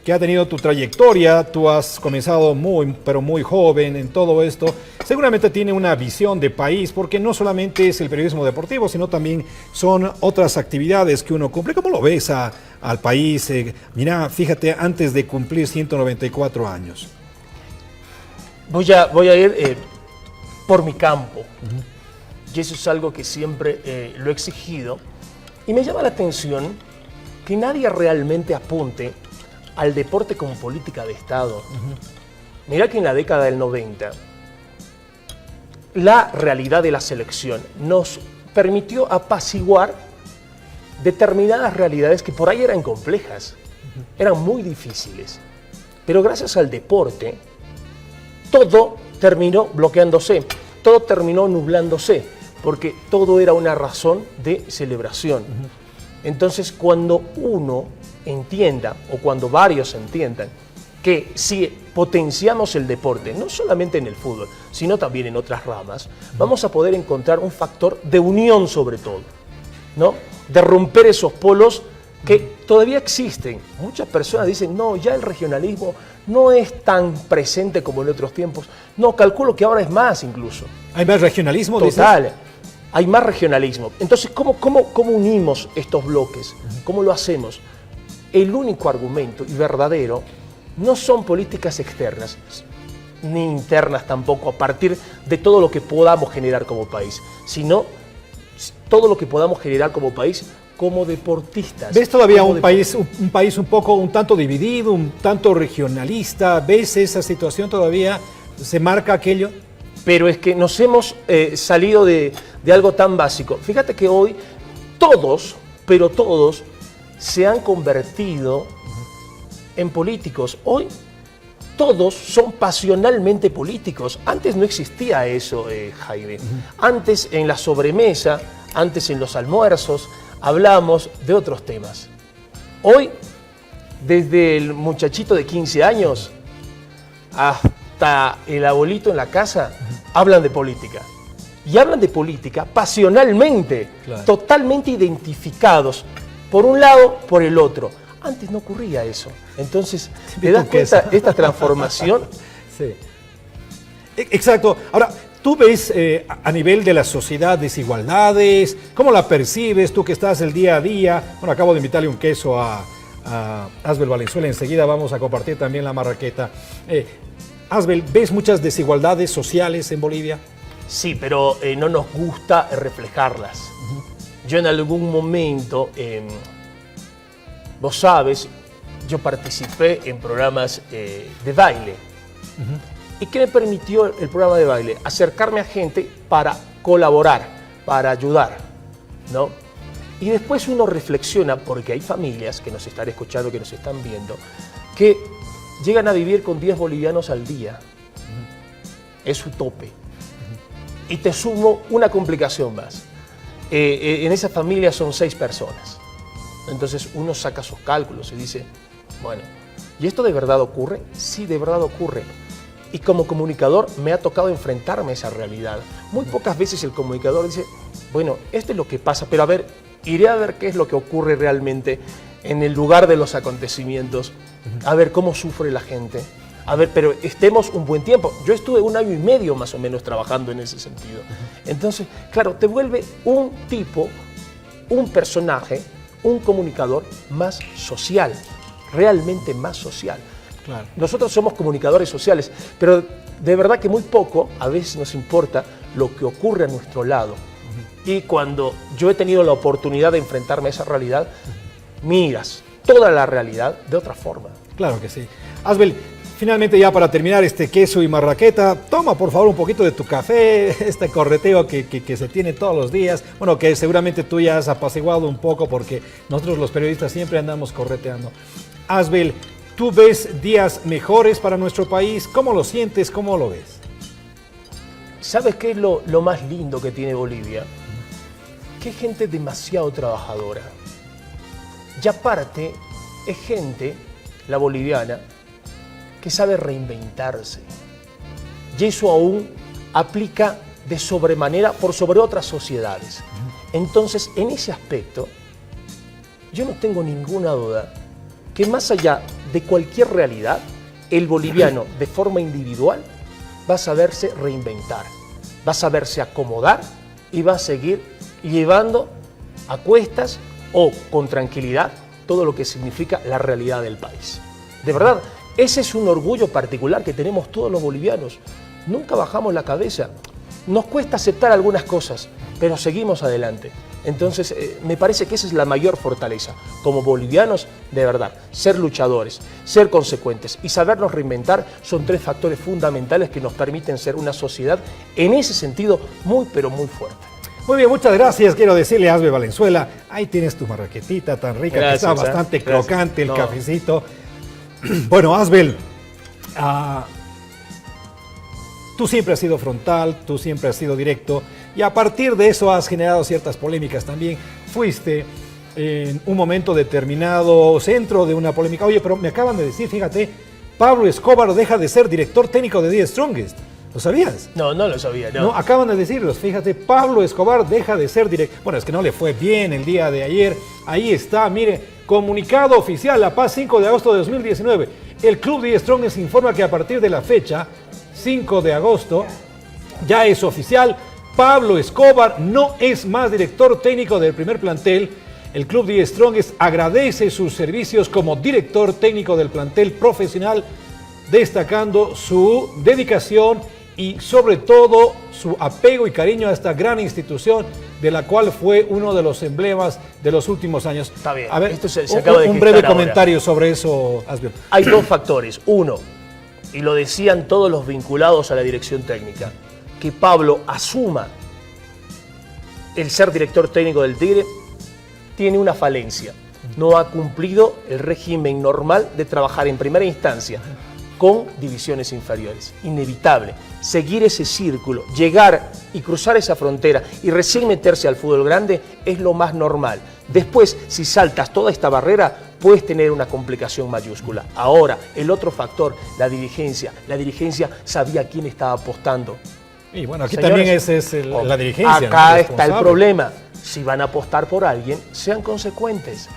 que ha tenido tu trayectoria, tú has comenzado pero muy joven en todo esto, seguramente tiene una visión de país, porque no solamente es el periodismo deportivo, sino también son otras actividades que uno cumple. ¿Cómo lo ves al país? Mira, fíjate, antes de cumplir 194 años. Voy a ir por mi campo, y eso es algo que siempre lo he exigido, y me llama la atención que nadie realmente apunte al deporte como política de Estado. Mirá que en la década del 90, la realidad de la selección nos permitió apaciguar determinadas realidades que por ahí eran complejas, eran muy difíciles. Pero gracias al deporte, todo terminó bloqueándose, todo terminó nublándose, porque todo era una razón de celebración. Entonces, cuando uno entienda, o cuando varios entiendan, que si potenciamos el deporte, no solamente en el fútbol, sino también en otras ramas, vamos a poder encontrar un factor de unión sobre todo, ¿no? De romper esos polos que todavía existen. Muchas personas dicen, no, ya el regionalismo no es tan presente como en otros tiempos. No, calculo que ahora es más incluso. ¿Hay más regionalismo? Total. ¿Dices? Hay más regionalismo. Entonces, ¿cómo unimos estos bloques? ¿Cómo lo hacemos? El único argumento y verdadero no son políticas externas, ni internas tampoco, a partir de todo lo que podamos generar como país, sino todo lo que podamos generar como país como deportistas. ¿Ves todavía un país un tanto dividido, un tanto regionalista? ¿Ves esa situación todavía? ¿Se marca aquello? Pero es que nos hemos salido de algo tan básico. Fíjate que hoy todos, pero todos, se han convertido en políticos. Hoy todos son pasionalmente políticos. Antes no existía eso, Jaime. Antes en la sobremesa, antes en los almuerzos, hablábamos de otros temas. Hoy, desde el muchachito de 15 años hasta el abuelito en la casa, hablan de política. Y hablan de política pasionalmente, claro, totalmente identificados, por un lado, por el otro. Antes no ocurría eso. Entonces, ¿te das cuenta esta transformación? Sí. Exacto. Ahora, ¿tú ves a nivel de la sociedad desigualdades? ¿Cómo la percibes tú que estás el día a día? Bueno, acabo de invitarle un queso a Asbel Valenzuela. Enseguida vamos a compartir también la marraqueta. Asbel, ¿ves muchas desigualdades sociales en Bolivia? Sí, pero no nos gusta reflejarlas. Yo en algún momento, vos sabes, yo participé en programas de baile. ¿Y qué me permitió el programa de baile? Acercarme a gente para colaborar, para ayudar, ¿no? Y después uno reflexiona, porque hay familias que nos están escuchando, que nos están viendo, que llegan a vivir con 10 bolivianos al día. Es su tope. Y te sumo una complicación más. En esa familia son 6 personas. Entonces uno saca sus cálculos y dice, bueno, ¿y esto de verdad ocurre? Sí, de verdad ocurre. Y como comunicador me ha tocado enfrentarme a esa realidad. Muy pocas veces el comunicador dice, bueno, esto es lo que pasa, pero a ver, iré a ver qué es lo que ocurre realmente en el lugar de los acontecimientos, a ver cómo sufre la gente. A ver, pero estemos un buen tiempo. Yo estuve 1 año y medio más o menos trabajando en ese sentido. Entonces, claro, te vuelve un tipo, un personaje, un comunicador más social, realmente más social. Claro. Nosotros somos comunicadores sociales, pero de verdad que muy poco a veces nos importa lo que ocurre a nuestro lado. Y cuando yo he tenido la oportunidad de enfrentarme a esa realidad, miras toda la realidad de otra forma. Claro que sí. Asbel, finalmente ya para terminar este queso y marraqueta, toma por favor un poquito de tu café, este correteo que se tiene todos los días, bueno, que seguramente tú ya has apaciguado un poco porque nosotros los periodistas siempre andamos correteando. Asbel, ¿tú ves días mejores para nuestro país? ¿Cómo lo sientes? ¿Cómo lo ves? ¿Sabes qué es lo más lindo que tiene Bolivia? Que es gente demasiado trabajadora. Y aparte, es gente, la boliviana, que sabe reinventarse. Y eso aún aplica de sobremanera por sobre otras sociedades. Entonces, en ese aspecto, yo no tengo ninguna duda que más allá de cualquier realidad, el boliviano de forma individual va a saberse reinventar, va a saberse acomodar y va a seguir llevando a cuestas o con tranquilidad todo lo que significa la realidad del país. De verdad, ese es un orgullo particular que tenemos todos los bolivianos. Nunca bajamos la cabeza. Nos cuesta aceptar algunas cosas, pero seguimos adelante. Entonces, me parece que esa es la mayor fortaleza. Como bolivianos, de verdad, ser luchadores, ser consecuentes y sabernos reinventar son 3 factores fundamentales que nos permiten ser una sociedad, en ese sentido, muy, pero muy fuerte. Muy bien, muchas gracias. Quiero decirle a Asbel Valenzuela, ahí tienes tu marraquetita tan rica, Gracias, que está bastante crocante el No. cafecito. Bueno, Asbel, tú siempre has sido frontal, tú siempre has sido directo, y a partir de eso has generado ciertas polémicas también. Fuiste en un momento determinado centro de una polémica. Oye, pero me acaban de decir, fíjate, Pablo Escobar deja de ser director técnico de The Strongest. ¿Lo sabías? No, no lo sabía, no. No, acaban de decirlos. Fíjate, Pablo Escobar deja de ser director. Bueno, es que no le fue bien el día de ayer. Ahí está, mire, comunicado oficial, La Paz, 5 de agosto de 2019. El club The Strongest informa que a partir de la fecha, 5 de agosto, ya es oficial. Pablo Escobar no es más director técnico del primer plantel. El club The Strongest agradece sus servicios como director técnico del plantel profesional, destacando su dedicación y sobre todo su apego y cariño a esta gran institución de la cual fue uno de los emblemas de los últimos años. Está bien, a ver, esto se acaba de un breve gestar comentario ahora sobre eso, Asbel. Hay 2 factores. Uno, y lo decían todos los vinculados a la dirección técnica, que Pablo asuma el ser director técnico del Tigre tiene una falencia. No ha cumplido el régimen normal de trabajar en primera instancia con divisiones inferiores. Inevitable. Seguir ese círculo, llegar y cruzar esa frontera y recién meterse al fútbol grande es lo más normal. Después, si saltas toda esta barrera, puedes tener una complicación mayúscula. Ahora, el otro factor, la dirigencia. La dirigencia sabía a quién estaba apostando. Y bueno, aquí Señores, también es la dirigencia. Acá ¿no? está el problema. Si van a apostar por alguien, sean consecuentes.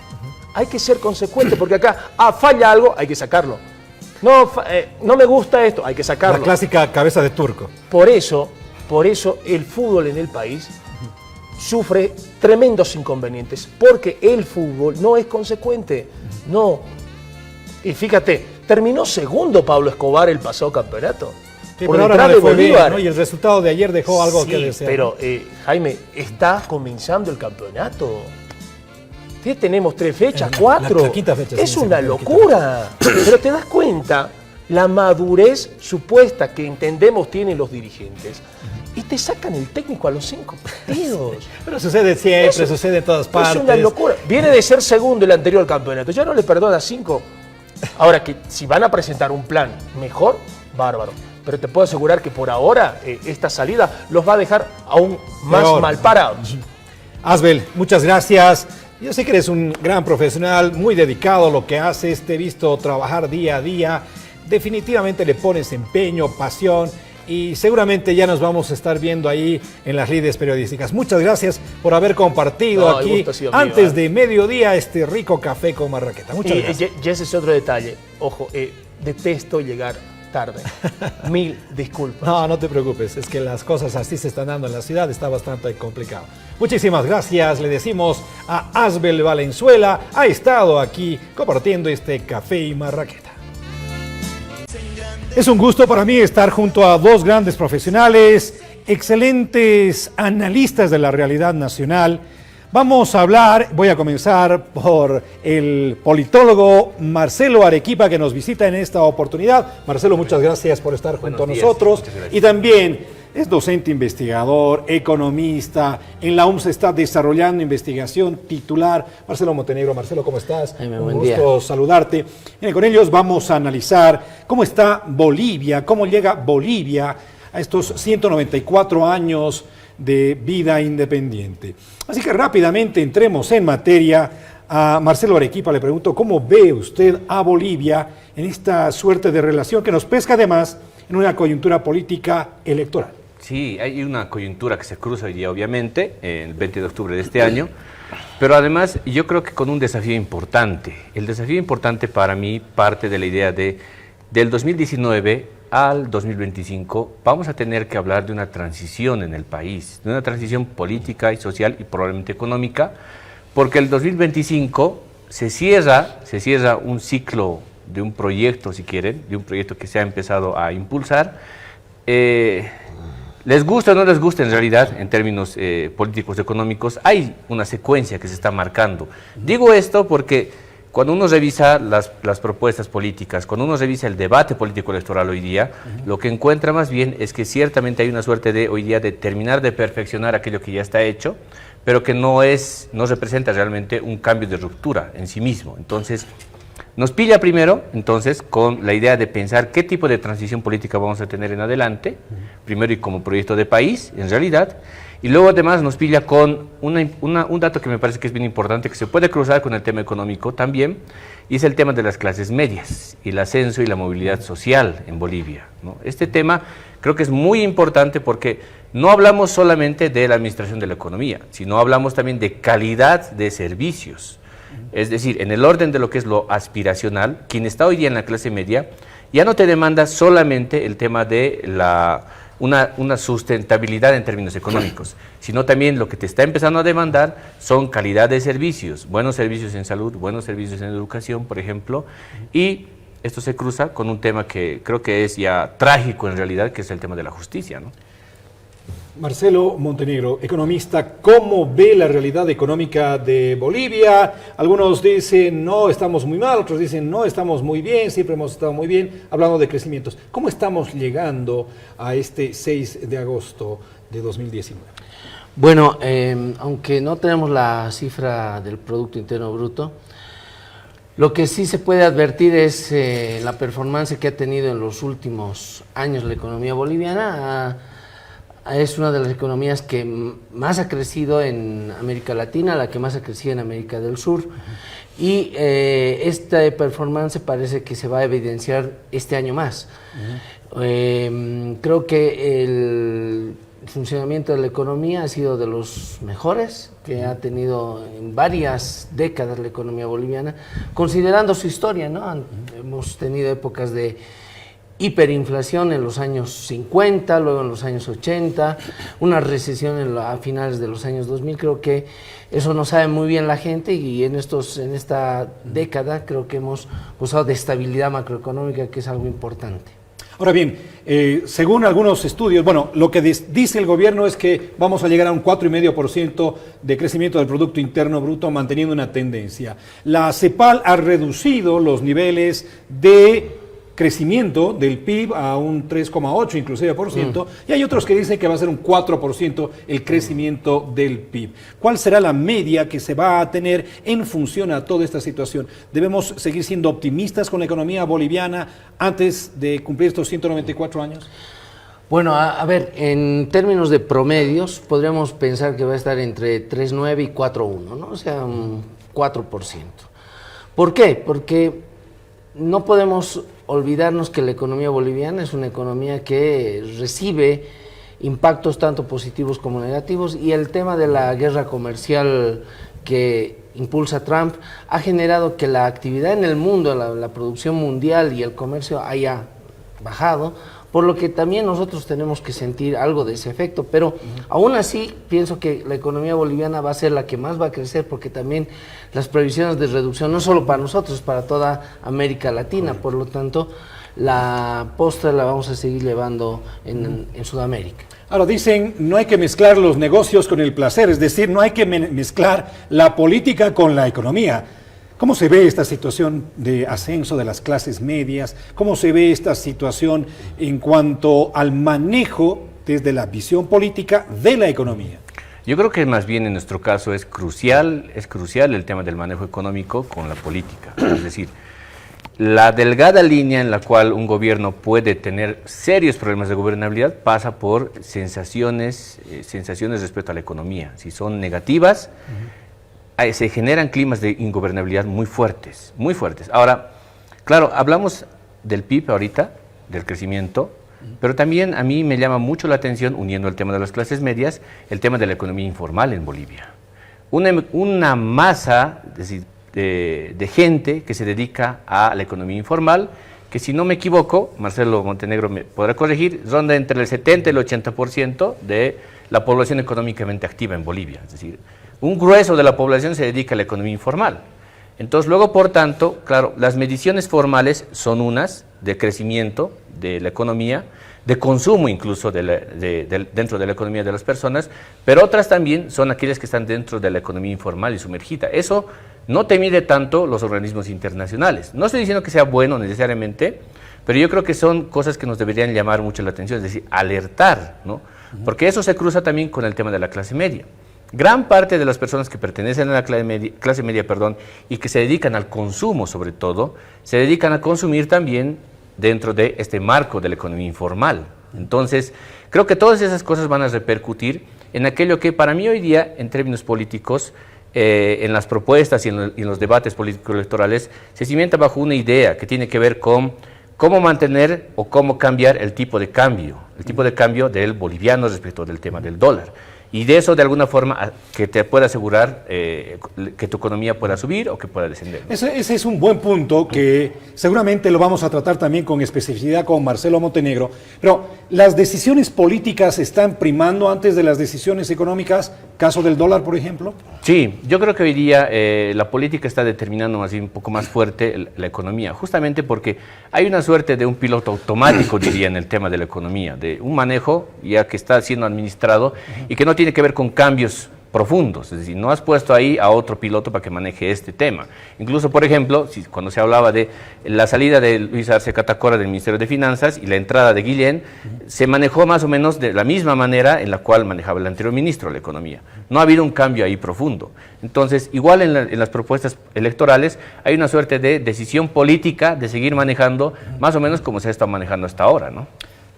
Hay que ser consecuentes, porque acá falla algo, hay que sacarlo. No me gusta esto, hay que sacarlo. La clásica cabeza de turco. Por eso el fútbol en el país sufre tremendos inconvenientes, porque el fútbol no es consecuente. No. Y fíjate, terminó segundo Pablo Escobar el pasado campeonato. Sí, por pero ahora detrás no le de fue bien, Bolívar. ¿no? Y el resultado de ayer dejó algo que desear. Pero, Jaime, está comenzando el campeonato. ¿Sí? Tenemos 3 fechas, 4. la quinta fecha. Es sí, una sí, locura. Pero te das cuenta la madurez supuesta que entendemos tienen los dirigentes. Y te sacan el técnico a los 5 partidos. Pero sucede siempre, sucede en todas partes. Es una locura. Viene de ser segundo el anterior campeonato. Ya no le perdona 5. Ahora que si van a presentar un plan mejor, bárbaro. Pero te puedo asegurar que por ahora esta salida los va a dejar aún más mal parados. Asbel, muchas gracias. Yo sé que eres un gran profesional, muy dedicado a lo que haces. Te he visto trabajar día a día. Definitivamente le pones empeño, pasión. Y seguramente ya nos vamos a estar viendo ahí en las lides periodísticas. Muchas gracias por haber compartido aquí antes de mediodía este rico café con marraqueta. Muchas gracias. Y ese es otro detalle. Ojo, detesto llegar tarde. 1000 disculpas. No te preocupes. Es que las cosas así se están dando en la ciudad. Está bastante complicado. Muchísimas gracias. Le decimos a Asbel Valenzuela. Ha estado aquí compartiendo este café y marraqueta. Es un gusto para mí estar junto a 2 grandes profesionales, excelentes analistas de la realidad nacional. Vamos a hablar, voy a comenzar por el politólogo Marcelo Arequipa, que nos visita en esta oportunidad. Marcelo, muchas gracias por estar junto a nosotros. Y también es docente investigador, economista, en la UMS está desarrollando investigación titular. Marcelo Montenegro. Marcelo, ¿cómo estás? Un gusto saludarte. Bien, con ellos vamos a analizar cómo está Bolivia, cómo llega Bolivia a estos 194 años de vida independiente. Así que rápidamente entremos en materia. A Marcelo Arequipa le pregunto, ¿cómo ve usted a Bolivia en esta suerte de relación que nos pesca además en una coyuntura política electoral? Sí, hay una coyuntura que se cruza hoy día, obviamente, el 20 de octubre de este año, pero además yo creo que con un desafío importante. El desafío importante para mí parte de la idea de, del 2019 al 2025, vamos a tener que hablar de una transición en el país, de una transición política y social y probablemente económica, porque el 2025 se cierra un ciclo de un proyecto, si quieren, de un proyecto que se ha empezado a impulsar. Les gusta o no les gusta en realidad, en términos políticos económicos, hay una secuencia que se está marcando. Digo esto porque cuando uno revisa las propuestas políticas, cuando uno revisa el debate político electoral hoy día, lo que encuentra más bien es que ciertamente hay una suerte de hoy día de terminar de perfeccionar aquello que ya está hecho, pero que no representa realmente un cambio de ruptura en sí mismo. Entonces, nos pilla primero, entonces, con la idea de pensar qué tipo de transición política vamos a tener en adelante, primero y como proyecto de país, en realidad, y luego además nos pilla con un dato que me parece que es bien importante, que se puede cruzar con el tema económico también, y es el tema de las clases medias, y el ascenso y la movilidad social en Bolivia, ¿no? Este tema creo que es muy importante porque no hablamos solamente de la administración de la economía, sino hablamos también de calidad de servicios. Es decir, en el orden de lo que es lo aspiracional, quien está hoy día en la clase media ya no te demanda solamente el tema de una sustentabilidad en términos económicos, sino también lo que te está empezando a demandar son calidad de servicios, buenos servicios en salud, buenos servicios en educación, por ejemplo, y esto se cruza con un tema que creo que es ya trágico en realidad, que es el tema de la justicia, ¿no? Marcelo Montenegro, economista, ¿cómo ve la realidad económica de Bolivia? Algunos dicen, no, estamos muy mal, otros dicen, no, estamos muy bien, siempre hemos estado muy bien, hablando de crecimientos. ¿Cómo estamos llegando a este 6 de agosto de 2019? Bueno, aunque no tenemos la cifra del Producto Interno Bruto, lo que sí se puede advertir es la performance que ha tenido en los últimos años la economía boliviana. Es una de las economías que más ha crecido en América Latina, la que más ha crecido en América del Sur, y esta performance parece que se va a evidenciar este año más. Creo que el funcionamiento de la economía ha sido de los mejores que ha tenido en varias décadas la economía boliviana, considerando su historia, ¿no? Hemos tenido épocas de hiperinflación en los años 50, luego en los años 80, una recesión a finales de los años 2000. Creo que eso no sabe muy bien la gente, y en esta década creo que hemos gozado de estabilidad macroeconómica, que es algo importante. Ahora bien, según algunos estudios, bueno, lo que dice el gobierno es que vamos a llegar a un 4,5% de crecimiento del Producto Interno Bruto, manteniendo una tendencia. La CEPAL ha reducido los niveles de crecimiento del PIB a un 3,8 inclusive por ciento, y hay otros que dicen que va a ser un 4% el crecimiento del PIB. ¿Cuál será la media que se va a tener en función a toda esta situación? ¿Debemos seguir siendo optimistas con la economía boliviana antes de cumplir estos 194 años? Bueno, a ver, en términos de promedios, podríamos pensar que va a estar entre 3,9 y 4,1, ¿no? O sea, un 4%. ¿Por qué? Porque no podemos olvidarnos que la economía boliviana es una economía que recibe impactos tanto positivos como negativos, y el tema de la guerra comercial que impulsa Trump ha generado que la actividad en el mundo, la producción mundial y el comercio haya bajado, por lo que también nosotros tenemos que sentir algo de ese efecto, pero aún así pienso que la economía boliviana va a ser la que más va a crecer, porque también las previsiones de reducción, no solo para nosotros, para toda América Latina, por lo tanto la postre la vamos a seguir llevando en Sudamérica. Ahora dicen, no hay que mezclar los negocios con el placer, es decir, no hay que mezclar la política con la economía. ¿Cómo se ve esta situación de ascenso de las clases medias? ¿Cómo se ve esta situación en cuanto al manejo desde la visión política de la economía? Yo creo que más bien en nuestro caso es crucial el tema del manejo económico con la política. Es decir, la delgada línea en la cual un gobierno puede tener serios problemas de gobernabilidad pasa por sensaciones respecto a la economía. Si son negativas, se generan climas de ingobernabilidad muy fuertes, muy fuertes. Ahora, claro, hablamos del PIB ahorita, del crecimiento, Pero también a mí me llama mucho la atención, uniendo el tema de las clases medias, el tema de la economía informal en Bolivia. Una masa de gente que se dedica a la economía informal, que si no me equivoco, Marcelo Montenegro me podrá corregir, ronda entre el 70 y el 80% de la población económicamente activa en Bolivia. Es decir, un grueso de la población se dedica a la economía informal. Entonces, luego, por tanto, claro, las mediciones formales son unas de crecimiento de la economía, de consumo incluso dentro de la economía de las personas, pero otras también son aquellas que están dentro de la economía informal y sumergida. Eso no te mide tanto los organismos internacionales. No estoy diciendo que sea bueno necesariamente, pero yo creo que son cosas que nos deberían llamar mucho la atención, es decir, alertar, ¿no? Porque eso se cruza también con el tema de la clase media. Gran parte de las personas que pertenecen a la clase media, y que se dedican al consumo sobre todo, se dedican a consumir también dentro de este marco de la economía informal. Entonces, creo que todas esas cosas van a repercutir en aquello que para mí hoy día, en términos políticos, en las propuestas y en los debates políticos electorales, se cimienta bajo una idea que tiene que ver con cómo mantener o cómo cambiar el tipo de cambio del boliviano respecto del tema del dólar. Y de eso, de alguna forma, que te pueda asegurar que tu economía pueda subir o que pueda descender, ¿no? Ese es un buen punto que seguramente lo vamos a tratar también con especificidad con Marcelo Montenegro. Pero, ¿las decisiones políticas están primando antes de las decisiones económicas? ¿Caso del dólar, por ejemplo? Sí, yo creo que hoy día la política está determinando más bien un poco más fuerte la economía, justamente porque hay una suerte de un piloto automático, diría, en el tema de la economía, de un manejo ya que está siendo administrado y que no tiene que ver con cambios profundos, es decir, no has puesto ahí a otro piloto para que maneje este tema. Incluso, por ejemplo, cuando se hablaba de la salida de Luis Arce Catacora del Ministerio de Finanzas y la entrada de Guillén, se manejó más o menos de la misma manera en la cual manejaba el anterior ministro de la Economía. No ha habido un cambio ahí profundo. Entonces, igual en las propuestas electorales hay una suerte de decisión política de seguir manejando más o menos como se ha estado manejando hasta ahora, ¿no?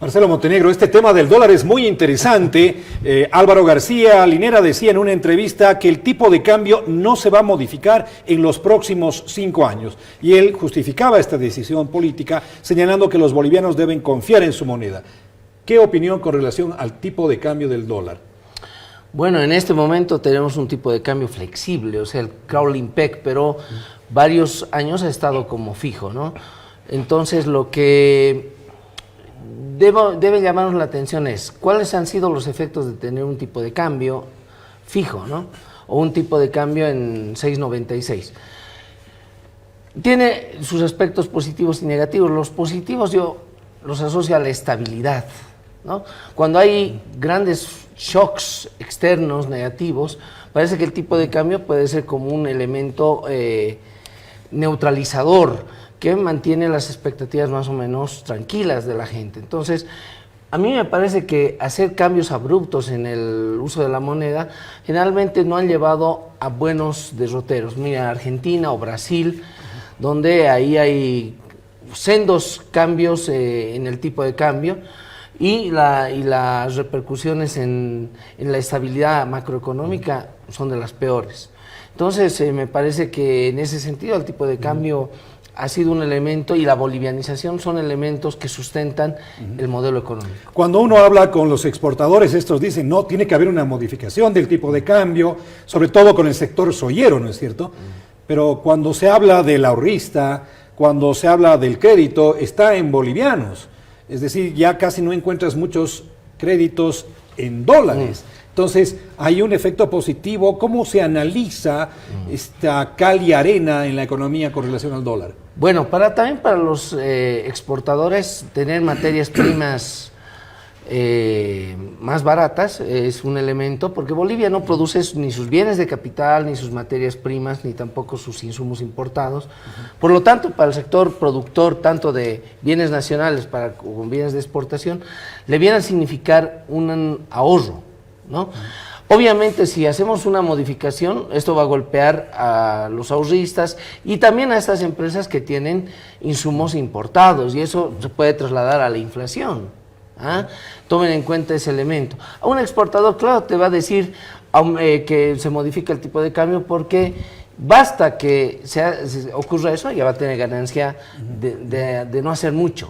Marcelo Montenegro, este tema del dólar es muy interesante. Álvaro García Linera decía en una entrevista que el tipo de cambio no se va a modificar en los próximos 5 años. Y él justificaba esta decisión política señalando que los bolivianos deben confiar en su moneda. ¿Qué opinión con relación al tipo de cambio del dólar? Bueno, en este momento tenemos un tipo de cambio flexible, o sea, el crawling peg, pero varios años ha estado como fijo, ¿no? Entonces, lo que debe llamarnos la atención es cuáles han sido los efectos de tener un tipo de cambio fijo, ¿no? O un tipo de cambio en 6.96. Tiene sus aspectos positivos y negativos. Los positivos yo los asocio a la estabilidad, ¿no? Cuando hay grandes shocks externos negativos, parece que el tipo de cambio puede ser como un elemento neutralizador que mantiene las expectativas más o menos tranquilas de la gente. Entonces, a mí me parece que hacer cambios abruptos en el uso de la moneda generalmente no han llevado a buenos derroteros. Mira, Argentina o Brasil, donde ahí hay sendos cambios en el tipo de cambio y las repercusiones en la estabilidad macroeconómica son de las peores. Entonces, me parece que en ese sentido el tipo de cambio ha sido un elemento, y la bolivianización son elementos que sustentan el modelo económico. Cuando uno habla con los exportadores, estos dicen, no, tiene que haber una modificación del tipo de cambio, sobre todo con el sector soyero, ¿no es cierto? Pero cuando se habla del ahorrista, cuando se habla del crédito, está en bolivianos. Es decir, ya casi no encuentras muchos créditos en dólares. Entonces, hay un efecto positivo. ¿Cómo se analiza esta cal y arena en la economía con relación al dólar? Bueno, también para los exportadores, tener materias primas más baratas es un elemento, porque Bolivia no produce ni sus bienes de capital, ni sus materias primas, ni tampoco sus insumos importados. Por lo tanto, para el sector productor, tanto de bienes nacionales como bienes de exportación, le viene a significar un ahorro, ¿no? Obviamente, si hacemos una modificación, esto va a golpear a los ahorristas y también a estas empresas que tienen insumos importados, y eso se puede trasladar a la inflación. Tomen en cuenta ese elemento. A un exportador, claro, te va a decir que se modifica el tipo de cambio, porque basta que ocurra eso, ya va a tener ganancia de no hacer mucho,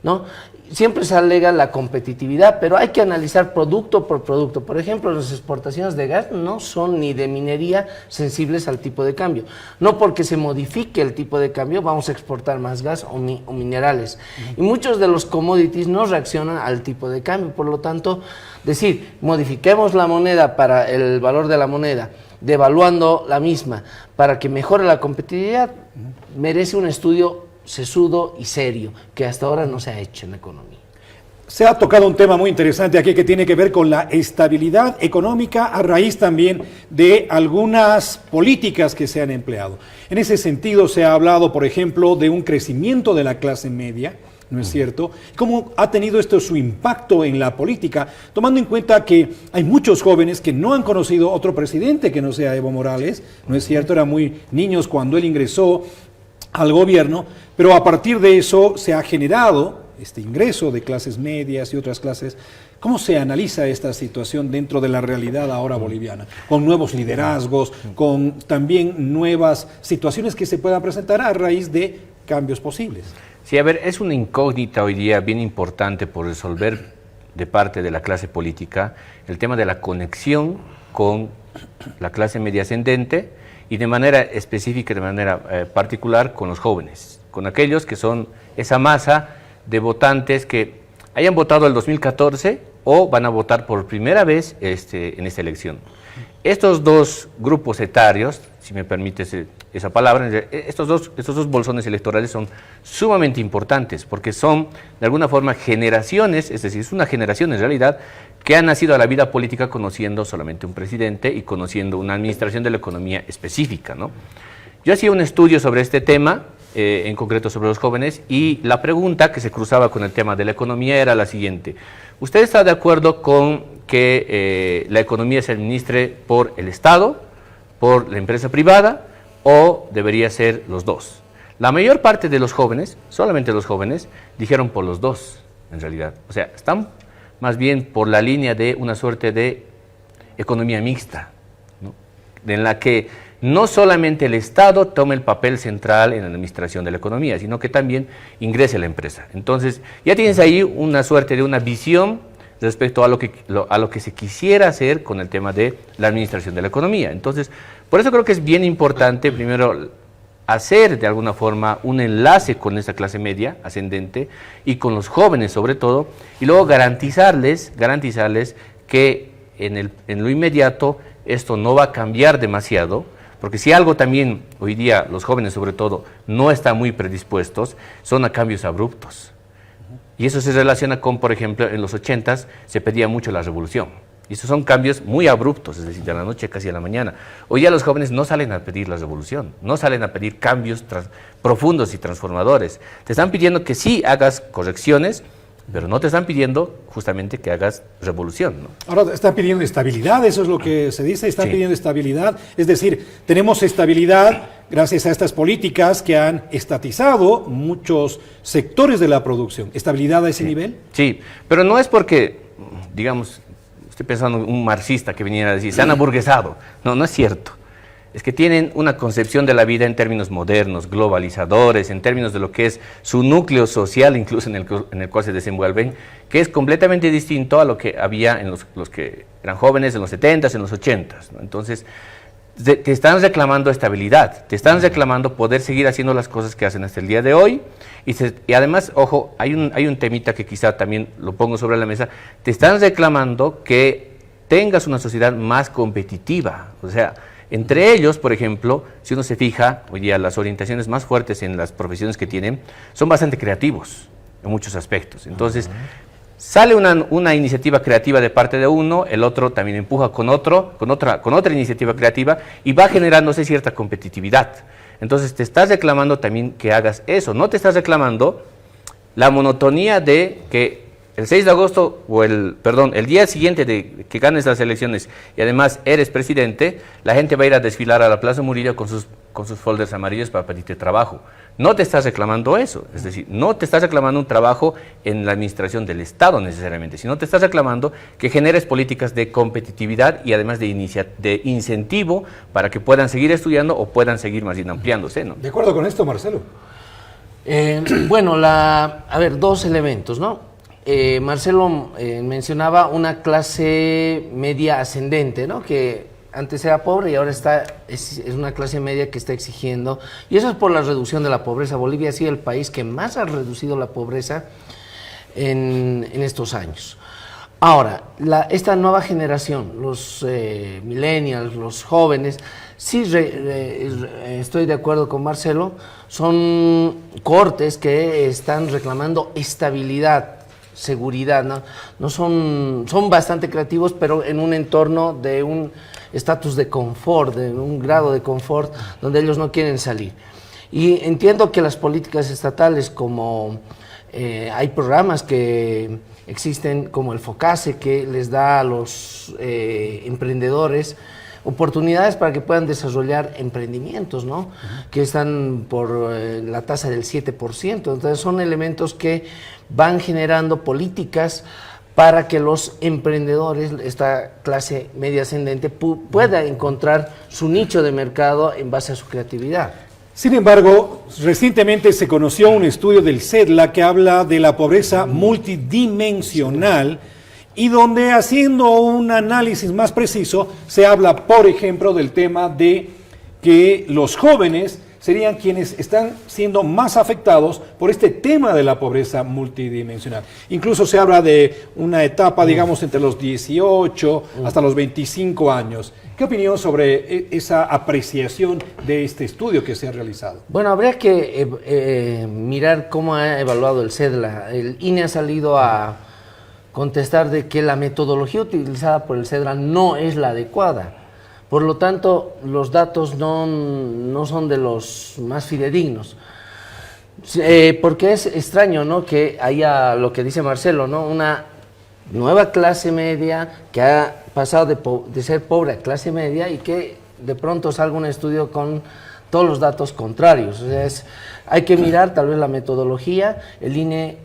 ¿no? siempre se alega la competitividad, pero hay que analizar producto por producto. Por ejemplo, las exportaciones de gas no son ni de minería sensibles al tipo de cambio. No porque se modifique el tipo de cambio vamos a exportar más gas o minerales. Y muchos de los commodities no reaccionan al tipo de cambio. Por lo tanto, decir, modifiquemos la moneda para el valor de la moneda, devaluando la misma para que mejore la competitividad, merece un estudio sesudo y serio, que hasta ahora no se ha hecho en la economía. Se ha tocado un tema muy interesante aquí que tiene que ver con la estabilidad económica a raíz también de algunas políticas que se han empleado. En ese sentido se ha hablado, por ejemplo, de un crecimiento de la clase media, ¿no es cierto? ¿Cómo ha tenido esto su impacto en la política? Tomando en cuenta que hay muchos jóvenes que no han conocido otro presidente que no sea Evo Morales, ¿no es cierto? Eran muy niños cuando él ingresó al gobierno, pero a partir de eso se ha generado este ingreso de clases medias y otras clases. ¿Cómo se analiza esta situación dentro de la realidad ahora boliviana? Con nuevos liderazgos, con también nuevas situaciones que se puedan presentar a raíz de cambios posibles. Sí, a ver, es una incógnita hoy día bien importante por resolver de parte de la clase política el tema de la conexión con la clase media ascendente y de manera específica, de manera particular, con los jóvenes, con aquellos que son esa masa de votantes que hayan votado el 2014 o van a votar por primera vez en esta elección. Estos dos grupos etarios, si me permites esa palabra, estos dos bolsones electorales son sumamente importantes porque son de alguna forma generaciones, es decir, es una generación en realidad que ha nacido a la vida política conociendo solamente un presidente y conociendo una administración de la economía específica, ¿no? Yo hacía un estudio sobre este tema, en concreto sobre los jóvenes, y la pregunta que se cruzaba con el tema de la economía era la siguiente: ¿usted está de acuerdo con que la economía se administre por el Estado, por la empresa privada, o debería ser los dos? La mayor parte de los jóvenes, solamente los jóvenes, dijeron por los dos, en realidad. O sea, están más bien por la línea de una suerte de economía mixta, ¿no? En la que no solamente el Estado tome el papel central en la administración de la economía, sino que también ingrese la empresa. Entonces, ya tienes ahí una suerte de una visión respecto a lo que se quisiera hacer con el tema de la administración de la economía. Entonces, por eso creo que es bien importante, primero, hacer de alguna forma un enlace con esa clase media ascendente y con los jóvenes sobre todo, y luego garantizarles que en lo inmediato esto no va a cambiar demasiado, porque si algo también hoy día los jóvenes sobre todo no están muy predispuestos, son a cambios abruptos. Y eso se relaciona con, por ejemplo, en los 80s se pedía mucho la revolución. Y esos son cambios muy abruptos, es decir, de la noche casi a la mañana. Hoy ya los jóvenes no salen a pedir la revolución, no salen a pedir cambios profundos y transformadores. Te están pidiendo que sí hagas correcciones, pero no te están pidiendo justamente que hagas revolución, ¿no? Ahora están pidiendo estabilidad, eso es lo que se dice, están pidiendo estabilidad. Es decir, tenemos estabilidad gracias a estas políticas que han estatizado muchos sectores de la producción. ¿Estabilidad a ese nivel? Sí, pero no es porque, digamos, estoy pensando en un marxista que viniera a decir, se han aburguesado. No, no es cierto. Es que tienen una concepción de la vida en términos modernos, globalizadores, en términos de lo que es su núcleo social, incluso en el cual se desenvuelven, que es completamente distinto a lo que había en los que eran jóvenes en los 70s, en los 80s, ¿no? Entonces, te están reclamando estabilidad, te están reclamando poder seguir haciendo las cosas que hacen hasta el día de hoy, y además, ojo, hay un temita que quizá también lo pongo sobre la mesa, te están reclamando que tengas una sociedad más competitiva, o sea, entre ellos, por ejemplo, si uno se fija, hoy día las orientaciones más fuertes en las profesiones que tienen son bastante creativos en muchos aspectos. Entonces, sale una iniciativa creativa de parte de uno, el otro también empuja con otra iniciativa creativa y va generándose cierta competitividad. Entonces, te estás reclamando también que hagas eso, no te estás reclamando la monotonía de que el 6 de agosto, el día siguiente de que ganes las elecciones y además eres presidente, la gente va a ir a desfilar a la Plaza Murillo con sus folders amarillos para pedirte trabajo. No te estás reclamando eso, es decir, no te estás reclamando un trabajo en la administración del Estado necesariamente, sino te estás reclamando que generes políticas de competitividad y además de incentivo para que puedan seguir estudiando o puedan seguir más bien ampliándose, ¿no? ¿De acuerdo con esto, Marcelo? Bueno, a ver, dos elementos, ¿no? Marcelo mencionaba una clase media ascendente, ¿no? Que antes era pobre y ahora es una clase media que está exigiendo, y eso es por la reducción de la pobreza. Bolivia ha sido el país que más ha reducido la pobreza en estos años. Ahora, esta nueva generación, los millennials, los jóvenes, sí estoy de acuerdo con Marcelo, son cohortes que están reclamando estabilidad, seguridad, no son bastante creativos, pero en un entorno de un estatus de confort, de un grado de confort donde ellos no quieren salir. Y entiendo que las políticas estatales, como hay programas que existen como el FOCASE, que les da a los emprendedores oportunidades para que puedan desarrollar emprendimientos, ¿no? Que están por la tasa del 7%. Entonces son elementos que van generando políticas para que los emprendedores, esta clase media ascendente, pueda encontrar su nicho de mercado en base a su creatividad. Sin embargo, recientemente se conoció un estudio del CEDLA que habla de la pobreza multidimensional, y donde, haciendo un análisis más preciso, se habla, por ejemplo, del tema de que los jóvenes serían quienes están siendo más afectados por este tema de la pobreza multidimensional. Incluso se habla de una etapa, digamos, entre los 18 hasta los 25 años. ¿Qué opinión sobre esa apreciación de este estudio que se ha realizado? Bueno, habría que mirar cómo ha evaluado el CEDLA. El INE ha salido a contestar de que la metodología utilizada por el CEDLA no es la adecuada. Por lo tanto, los datos no son de los más fidedignos. Porque es extraño, ¿no?, que haya lo que dice Marcelo, ¿no?, una nueva clase media que ha pasado de ser pobre a clase media, y que de pronto salga un estudio con todos los datos contrarios. O sea, hay que mirar tal vez la metodología. El INE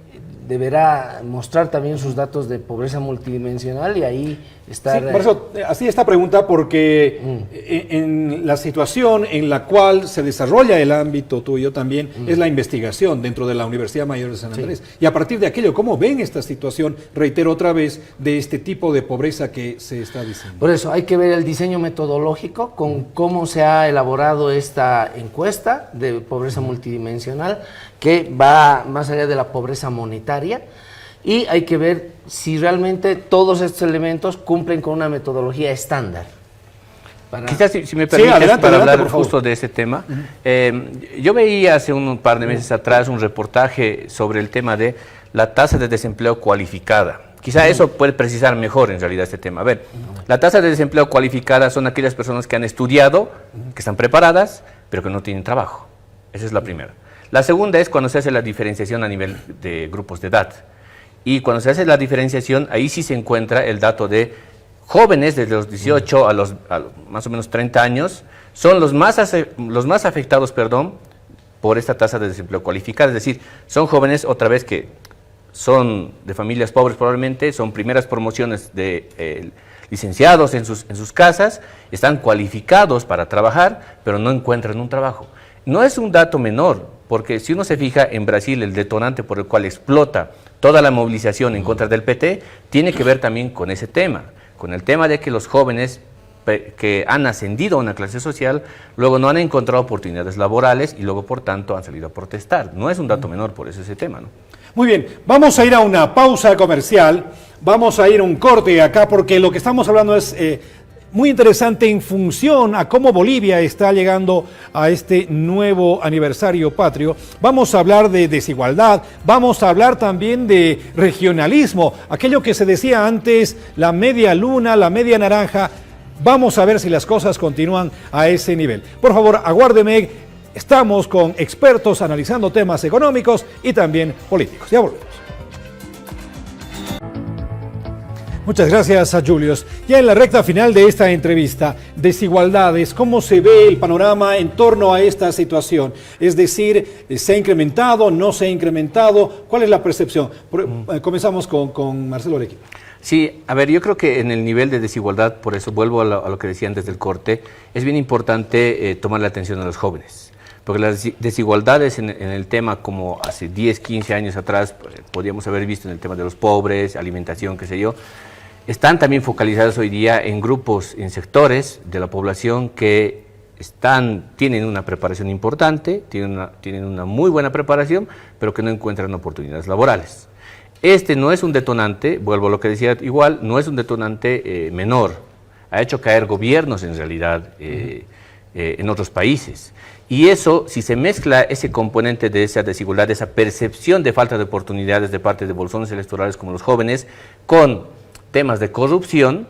deberá mostrar también sus datos de pobreza multidimensional, y ahí estar... Sí, por eso hacía esta pregunta, porque en la situación en la cual se desarrolla el ámbito tuyo también es la investigación dentro de la Universidad Mayor de San Andrés. Sí. Y a partir de aquello, ¿cómo ven esta situación, reitero otra vez, de este tipo de pobreza que se está diciendo? Por eso hay que ver el diseño metodológico con cómo se ha elaborado esta encuesta de pobreza multidimensional, que va más allá de la pobreza monetaria, y hay que ver si realmente todos estos elementos cumplen con una metodología estándar. Quizás, si me permites, para hablar justo de ese tema, yo veía hace un par de meses atrás un reportaje sobre el tema de la tasa de desempleo cualificada. Quizá eso puede precisar mejor en realidad este tema. A ver, la tasa de desempleo cualificada son aquellas personas que han estudiado, que están preparadas, pero que no tienen trabajo. Esa es la primera. La segunda es cuando se hace la diferenciación a nivel de grupos de edad. Y cuando se hace la diferenciación, ahí sí se encuentra el dato de jóvenes desde los 18 a más o menos 30 años, son los más afectados, por esta tasa de desempleo cualificada. Es decir, son jóvenes, otra vez, que son de familias pobres probablemente, son primeras promociones de licenciados en sus casas, están cualificados para trabajar, pero no encuentran un trabajo. No es un dato menor, porque si uno se fija en Brasil, el detonante por el cual explota toda la movilización en contra del PT, tiene que ver también con ese tema, con el tema de que los jóvenes que han ascendido a una clase social, luego no han encontrado oportunidades laborales y luego, por tanto, han salido a protestar. No es un dato menor, por eso ese tema, ¿no? Muy bien, vamos a ir a una pausa comercial, vamos a ir a un corte acá, porque lo que estamos hablando es muy interesante en función a cómo Bolivia está llegando a este nuevo aniversario patrio. Vamos a hablar de desigualdad, vamos a hablar también de regionalismo, aquello que se decía antes, la media luna, la media naranja. Vamos a ver si las cosas continúan a ese nivel. Por favor, aguárdeme, estamos con expertos analizando temas económicos y también políticos. Ya volvemos. Muchas gracias a Julius. Ya en la recta final de esta entrevista, desigualdades, ¿cómo se ve el panorama en torno a esta situación? Es decir, ¿se ha incrementado, no se ha incrementado? ¿Cuál es la percepción? Comenzamos con Marcelo Arequipa. Sí, a ver, yo creo que en el nivel de desigualdad, por eso vuelvo a lo que decía antes del corte, es bien importante tomar la atención a los jóvenes. porque las desigualdades en el tema, como hace 10, 15 años atrás, podríamos haber visto en el tema de los pobres, alimentación, qué sé yo, están también focalizadas hoy día en grupos, en sectores de la población que tienen una preparación importante, tienen una muy buena preparación, pero que no encuentran oportunidades laborales. Este no es un detonante, vuelvo a lo que decía igual, no es un detonante menor. Ha hecho caer gobiernos en realidad en otros países. Y eso, si se mezcla ese componente de esa desigualdad, de esa percepción de falta de oportunidades de parte de bolsones electorales como los jóvenes, con temas de corrupción,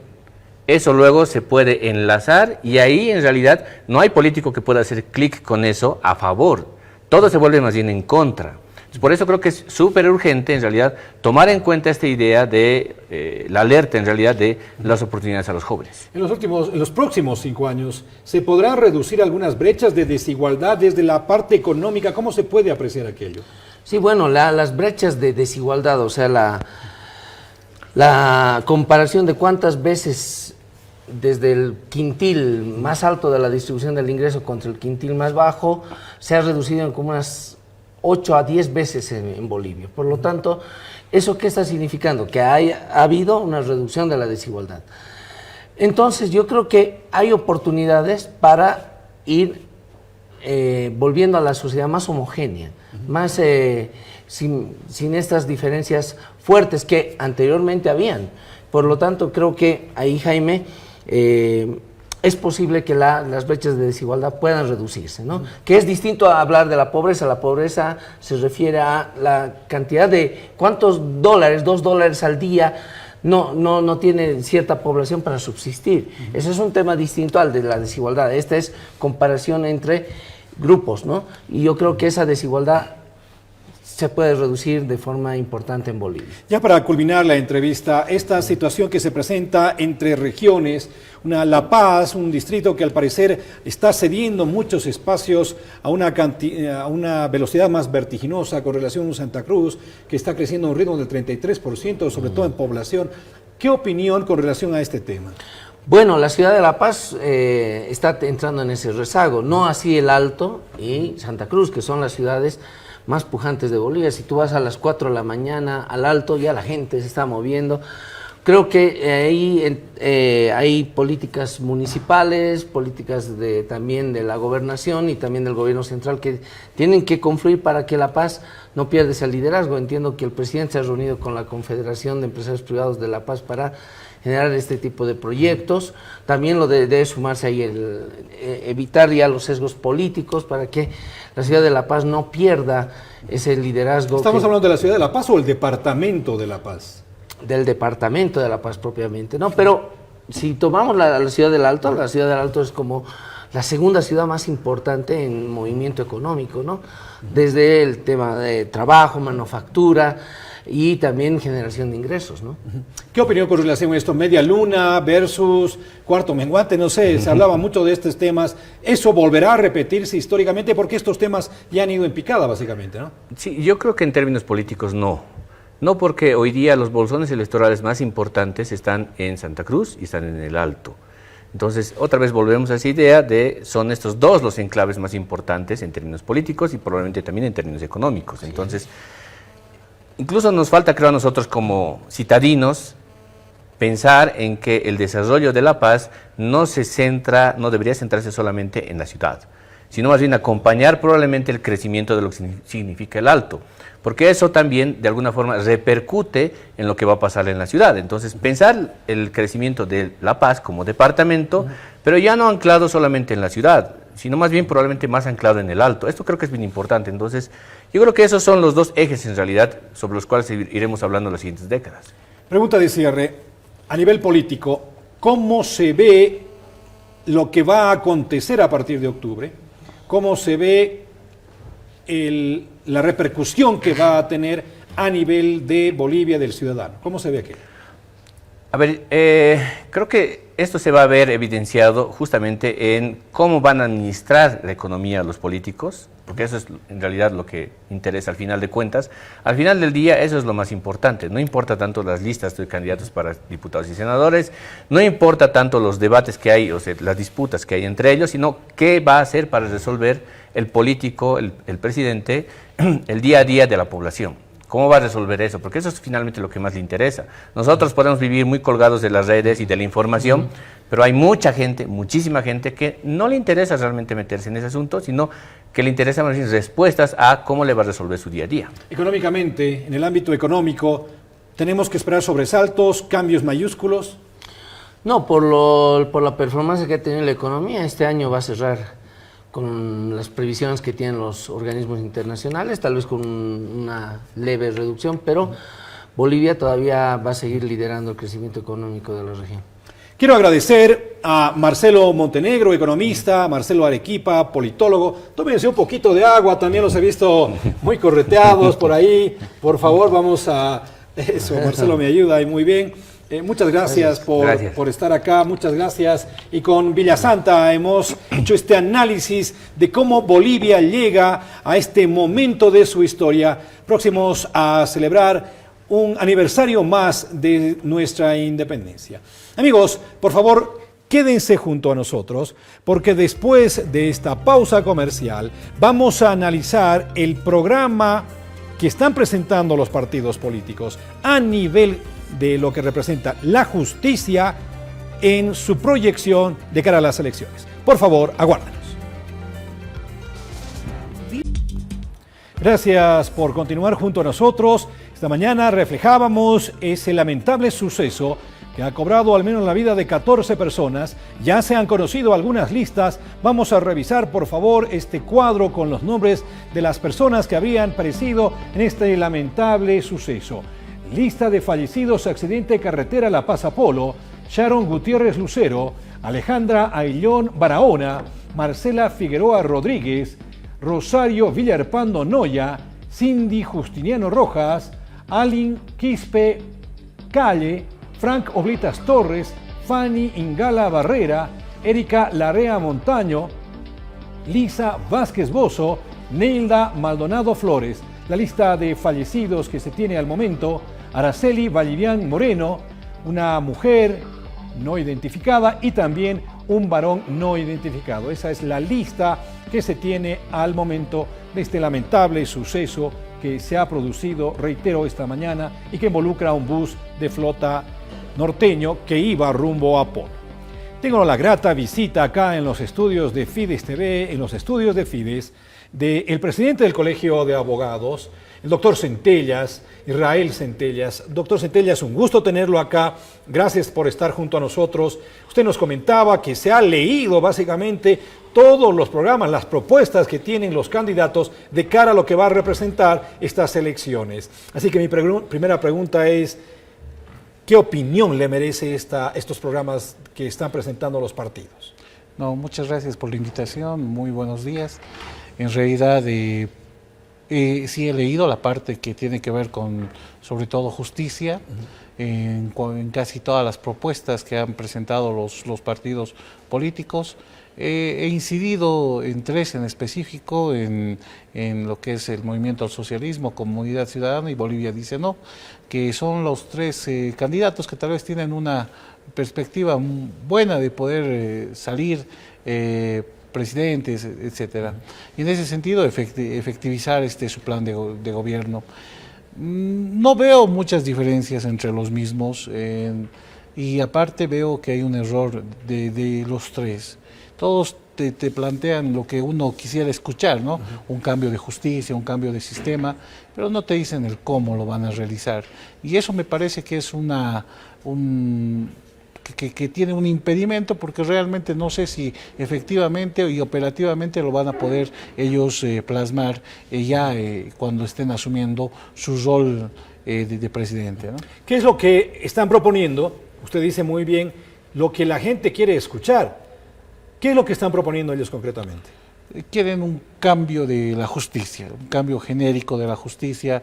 eso luego se puede enlazar y ahí en realidad no hay político que pueda hacer clic con eso a favor. Todo se vuelve más bien en contra. Por eso creo que es súper urgente, en realidad, tomar en cuenta esta idea de la alerta, en realidad, de las oportunidades a los jóvenes. En los próximos 5 años, ¿se podrán reducir algunas brechas de desigualdad desde la parte económica? ¿Cómo se puede apreciar aquello? Sí, bueno, las brechas de desigualdad, o sea, la comparación de cuántas veces desde el quintil más alto de la distribución del ingreso contra el quintil más bajo, se ha reducido en como unas 8 a 10 veces en Bolivia. Por lo tanto, ¿eso qué está significando? Que ha habido una reducción de la desigualdad. Entonces, yo creo que hay oportunidades para ir volviendo a la sociedad más homogénea, más sin estas diferencias fuertes que anteriormente habían. Por lo tanto, creo que ahí, Jaime, es posible que las brechas de desigualdad puedan reducirse, ¿no? Que es distinto a hablar de la pobreza. La pobreza se refiere a la cantidad de cuántos dólares, $2 al día, no tiene cierta población para subsistir. Ese es un tema distinto al de la desigualdad. Esta es comparación entre grupos, ¿no? Y yo creo que esa desigualdad se puede reducir de forma importante en Bolivia. Ya para culminar la entrevista, esta situación que se presenta entre regiones, La Paz, un distrito que al parecer está cediendo muchos espacios a una velocidad más vertiginosa con relación a Santa Cruz, que está creciendo a un ritmo del 33%, sobre todo en población. ¿Qué opinión con relación a este tema? Bueno, la ciudad de La Paz está entrando en ese rezago, no así el Alto y Santa Cruz, que son las ciudades más pujantes de Bolivia. Si tú vas a las 4 de la mañana al Alto, ya la gente se está moviendo. Creo que ahí hay políticas municipales, políticas también de la gobernación y también del gobierno central que tienen que confluir para que La Paz no pierda ese liderazgo. Entiendo que el presidente se ha reunido con la Confederación de Empresarios Privados de La Paz para generar este tipo de proyectos. También lo debe sumarse ahí evitar ya los sesgos políticos para que la ciudad de La Paz no pierda ese liderazgo. ¿Estamos hablando de la ciudad de La Paz o el departamento de La Paz? Del departamento de La Paz propiamente, ¿no? Pero si tomamos la ciudad del Alto, la ciudad del Alto es como la segunda ciudad más importante en movimiento económico, ¿no? Desde el tema de trabajo, manufactura y también generación de ingresos, ¿no? ¿Qué opinión con relación a esto? Media luna versus cuarto menguante, no sé, se hablaba mucho de estos temas. ¿Eso volverá a repetirse históricamente? Porque estos temas ya han ido en picada, básicamente, ¿no? Sí, yo creo que en términos políticos no. No, porque hoy día los bolsones electorales más importantes están en Santa Cruz y están en el Alto. Entonces, otra vez volvemos a esa idea de son estos dos los enclaves más importantes en términos políticos y probablemente también en términos económicos. Sí. Entonces, incluso nos falta, creo, a nosotros como citadinos, pensar en que el desarrollo de La Paz no debería centrarse solamente en la ciudad, sino más bien acompañar probablemente el crecimiento de lo que significa el Alto, porque eso también de alguna forma repercute en lo que va a pasar en la ciudad. Entonces, pensar el crecimiento de La Paz como departamento, pero ya no anclado solamente en la ciudad, sino más bien probablemente más anclado en el Alto. Esto creo que es bien importante. Entonces, yo creo que esos son los dos ejes en realidad sobre los cuales iremos hablando en las siguientes décadas. Pregunta de cierre, a nivel político, ¿cómo se ve lo que va a acontecer a partir de octubre? ¿Cómo se ve la repercusión que va a tener a nivel de Bolivia, del ciudadano? ¿Cómo se ve aquello? A ver, creo que esto se va a ver evidenciado justamente en cómo van a administrar la economía los políticos, porque eso es en realidad lo que interesa al final de cuentas. Al final del día eso es lo más importante, no importa tanto las listas de candidatos para diputados y senadores, no importa tanto los debates que hay, o sea, las disputas que hay entre ellos, sino qué va a hacer para resolver el político, el presidente, el día a día de la población. ¿Cómo va a resolver eso? Porque eso es finalmente lo que más le interesa. Nosotros podemos vivir muy colgados de las redes y de la información, pero hay mucha gente, muchísima gente que no le interesa realmente meterse en ese asunto, sino que le interesan más bien respuestas a cómo le va a resolver su día a día. Económicamente, en el ámbito económico, ¿tenemos que esperar sobresaltos, cambios mayúsculos? No, por la performance que ha tenido la economía, este año va a cerrar con las previsiones que tienen los organismos internacionales, tal vez con una leve reducción, pero Bolivia todavía va a seguir liderando el crecimiento económico de la región. Quiero agradecer a Marcelo Montenegro, economista, Marcelo Arequipa, politólogo. Tómense un poquito de agua, también los he visto muy correteados por ahí. Por favor, vamos a... Eso, Marcelo me ayuda y muy bien. Muchas gracias por estar acá, muchas gracias. Y con Villasanta hemos hecho este análisis de cómo Bolivia llega a este momento de su historia, próximos a celebrar un aniversario más de nuestra independencia. Amigos, por favor, quédense junto a nosotros, porque después de esta pausa comercial vamos a analizar el programa que están presentando los partidos políticos a nivel de lo que representa la justicia en su proyección de cara a las elecciones. Por favor, aguárdanos. Gracias por continuar junto a nosotros. Esta mañana reflejábamos ese lamentable suceso que ha cobrado al menos la vida de 14 personas. Ya se han conocido algunas listas. Vamos a revisar, por favor, este cuadro con los nombres de las personas que habrían perecido en este lamentable suceso. Lista de fallecidos, accidente carretera La Paz Apolo: Sharon Gutiérrez Lucero, Alejandra Aillón Barahona, Marcela Figueroa Rodríguez, Rosario Villarpando Noya, Cindy Justiniano Rojas, Alin Quispe Calle, Frank Oblitas Torres, Fanny Ingala Barrera, Erika Larea Montaño, Lisa Vázquez Bozo, Neilda Maldonado Flores. La lista de fallecidos que se tiene al momento: Araceli Vallivian Moreno, una mujer no identificada y también un varón no identificado. Esa es la lista que se tiene al momento de este lamentable suceso que se ha producido, reitero, esta mañana y que involucra a un bus de flota norteño que iba rumbo a Apolo. Tengo la grata visita acá en los estudios de Fides TV, en los estudios de Fides, del presidente del Colegio de Abogados, el doctor Centellas, Israel Centellas. Doctor Centellas, un gusto tenerlo acá. Gracias por estar junto a nosotros. Usted nos comentaba que se ha leído básicamente todos los programas, las propuestas que tienen los candidatos de cara a lo que va a representar estas elecciones. Así que mi primera pregunta es: ¿qué opinión le merece estos programas que están presentando los partidos? No, muchas gracias por la invitación. Muy buenos días. En realidad, sí he leído la parte que tiene que ver con, sobre todo, justicia, en casi todas las propuestas que han presentado los partidos políticos. He incidido en tres en específico, en lo que es el Movimiento al Socialismo, Comunidad Ciudadana y Bolivia Dice No, que son los tres candidatos que tal vez tienen una perspectiva buena de poder salir presidentes, etcétera. Y en ese sentido, efectivizar su plan de gobierno. No veo muchas diferencias entre los mismos, y aparte veo que hay un error de los tres. Todos te plantean lo que uno quisiera escuchar, ¿no? Un cambio de justicia, un cambio de sistema, pero no te dicen el cómo lo van a realizar. Y eso me parece que es que tiene un impedimento, porque realmente no sé si efectivamente y operativamente lo van a poder ellos plasmar cuando estén asumiendo su rol de presidente, ¿no? ¿Qué es lo que están proponiendo? Usted dice muy bien lo que la gente quiere escuchar. ¿Qué es lo que están proponiendo ellos concretamente? quieren un cambio de la justicia, un cambio genérico de la justicia.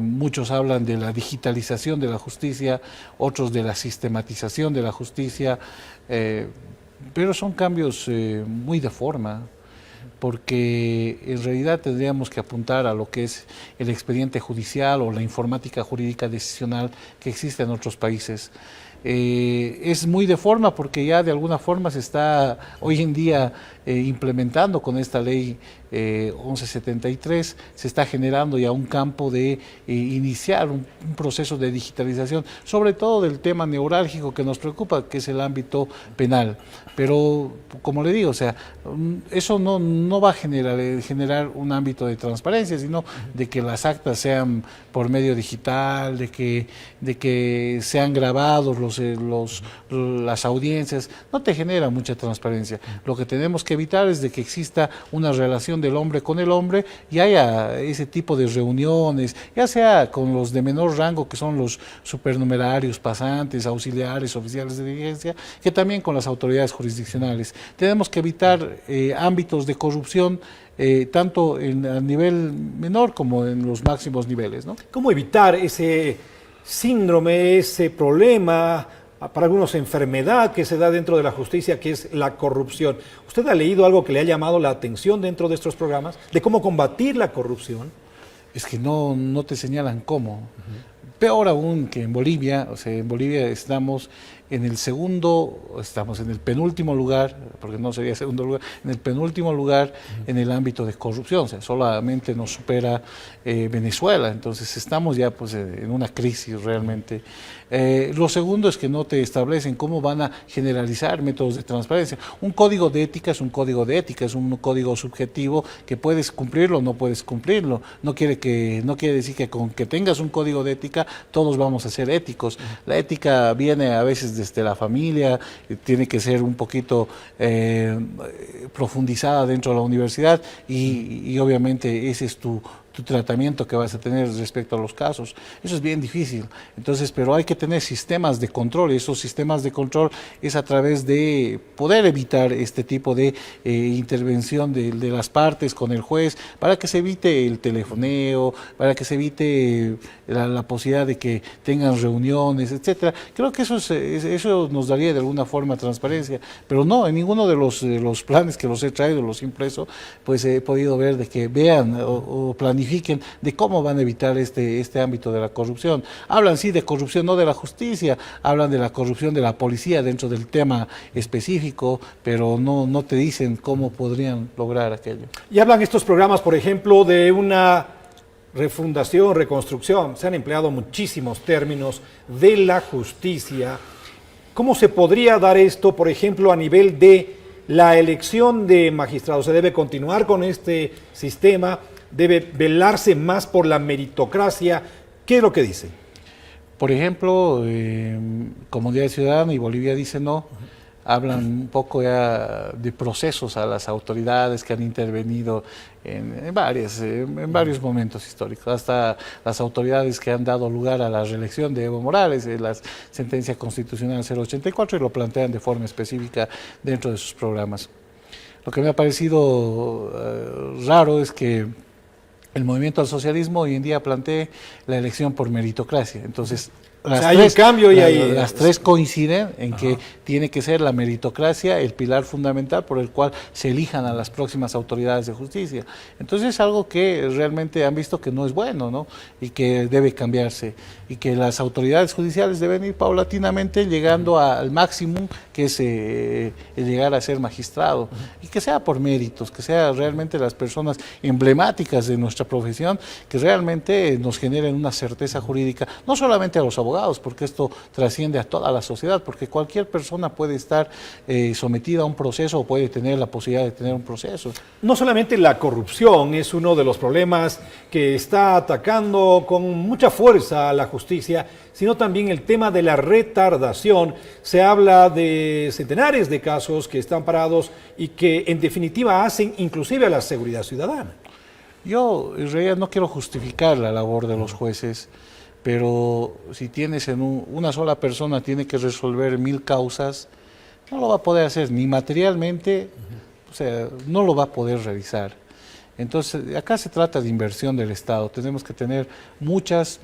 Muchos hablan de la digitalización de la justicia, otros de la sistematización de la justicia, pero son cambios muy de forma, porque en realidad tendríamos que apuntar a lo que es el expediente judicial o la informática jurídica decisional que existe en otros países. Es muy de forma porque ya de alguna forma se está hoy en día implementando con esta ley 1173, se está generando ya un campo de iniciar un proceso de digitalización, sobre todo del tema neurálgico que nos preocupa, que es el ámbito penal. Pero, como le digo, o sea, eso no va a generar un ámbito de transparencia, sino de que las actas sean por medio digital, de que sean grabados las audiencias. No te genera mucha transparencia. Lo que tenemos que evitar es de que exista una relación del hombre con el hombre y haya ese tipo de reuniones, ya sea con los de menor rango, que son los supernumerarios, pasantes, auxiliares, oficiales de diligencia, que también con las autoridades jurisdiccionales. Tenemos que evitar ámbitos de corrupción tanto a nivel menor como en los máximos niveles, ¿no? ¿Cómo evitar ese síndrome, ese problema, para algunos enfermedad que se da dentro de la justicia, que es la corrupción? ¿Usted ha leído algo que le ha llamado la atención dentro de estos programas, de cómo combatir la corrupción? Es que no te señalan cómo. Peor aún que en Bolivia, o sea, en Bolivia estamos en el penúltimo lugar, porque no sería segundo lugar, en el penúltimo lugar en el ámbito de corrupción, o sea, solamente nos supera Venezuela, entonces estamos ya pues en una crisis realmente. Lo segundo es que no te establecen cómo van a generalizar métodos de transparencia. Un código de ética es un código de ética, es un código subjetivo que puedes cumplirlo o no puedes cumplirlo. No quiere decir que con que tengas un código de ética todos vamos a ser éticos. La ética viene a veces desde la familia, tiene que ser un poquito profundizada dentro de la universidad y obviamente ese es tu tratamiento que vas a tener respecto a los casos. Eso es bien difícil. Entonces, pero hay que tener sistemas de control, y esos sistemas de control es a través de poder evitar este tipo de intervención de las partes con el juez, para que se evite el telefoneo, para que se evite la posibilidad de que tengan reuniones, etcétera. Creo que eso nos daría de alguna forma transparencia, pero no, en ninguno de los planes que los he traído, los impreso, pues he podido ver de que vean o planifiquen de cómo van a evitar este ámbito de la corrupción. Hablan sí de corrupción, no de la justicia, hablan de la corrupción de la policía dentro del tema específico, pero no te dicen cómo podrían lograr aquello. Y hablan estos programas, por ejemplo, de una refundación, reconstrucción. Se han empleado muchísimos términos de la justicia. ¿Cómo se podría dar esto, por ejemplo, a nivel de la elección de magistrados? ¿Se debe continuar con este sistema? ¿Debe velarse más por la meritocracia? ¿Qué es lo que dice? Por ejemplo, Comunidad Ciudadana y Bolivia dice no. Hablan un poco ya de procesos a las autoridades que han intervenido en varios momentos históricos, hasta las autoridades que han dado lugar a la reelección de Evo Morales, la sentencia constitucional 084, y lo plantean de forma específica dentro de sus programas. Lo que me ha parecido raro es que el movimiento al socialismo hoy en día plantea la elección por meritocracia. Entonces, las tres coinciden en que tiene que ser la meritocracia el pilar fundamental por el cual se elijan a las próximas autoridades de justicia. Entonces es algo que realmente han visto que no es bueno, ¿no? Y que debe cambiarse, y que las autoridades judiciales deben ir paulatinamente llegando al máximo, que es llegar a ser magistrado, y que sea por méritos, que sea realmente las personas emblemáticas de nuestra profesión que realmente nos generen una certeza jurídica, no solamente a los abogados, porque esto trasciende a toda la sociedad, porque cualquier persona puede estar sometida a un proceso o puede tener la posibilidad de tener un proceso. No solamente la corrupción es uno de los problemas que está atacando con mucha fuerza a la justicia, sino también el tema de la retardación. Se habla de centenares de casos que están parados y que en definitiva hacen inclusive a la seguridad ciudadana. Yo en realidad no quiero justificar la labor de los jueces, pero si tienes una sola persona tiene que resolver 1000 causas, no lo va a poder hacer ni materialmente, o sea, no lo va a poder realizar. Entonces, acá se trata de inversión del Estado. Tenemos que tener muchas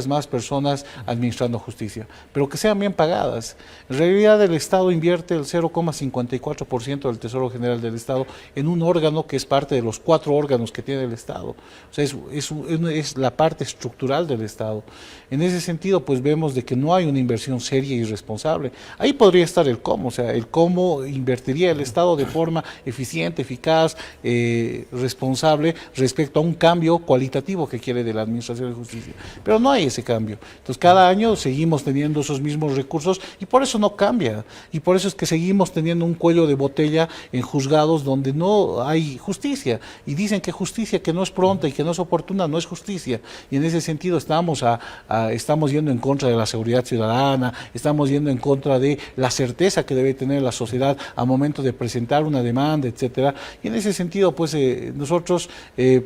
más personas administrando justicia, pero que sean bien pagadas. En realidad, el Estado invierte el 0,54% del Tesoro General del Estado en un órgano que es parte de los 4 órganos que tiene el Estado. O sea, es la parte estructural del Estado. En ese sentido, pues vemos de que no hay una inversión seria y responsable. Ahí podría estar el cómo, o sea, el cómo invertiría el Estado de forma eficiente, eficaz, responsable respecto a un cambio cualitativo que quiere de la Administración de Justicia. Pero no hay ese cambio. Entonces, cada año seguimos teniendo esos mismos recursos y por eso no cambia. Y por eso es que seguimos teniendo un cuello de botella en juzgados donde no hay justicia. Y dicen que justicia que no es pronta y que no es oportuna no es justicia. Y en ese sentido estamos yendo en contra de la seguridad ciudadana, estamos yendo en contra de la certeza que debe tener la sociedad al momento de presentar una demanda, etcétera. Y en ese sentido, pues nosotros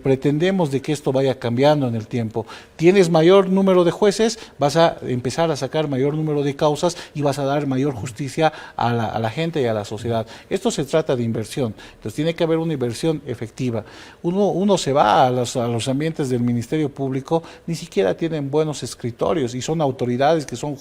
pretendemos de que esto vaya cambiando en el tiempo. Tienes mayor número de jueces, vas a empezar a sacar mayor número de causas y vas a dar mayor justicia a la gente y a la sociedad. Esto se trata de inversión, entonces tiene que haber una inversión efectiva. Uno se va a los ambientes del Ministerio Público, ni siquiera tienen buenos escritorios y son autoridades que son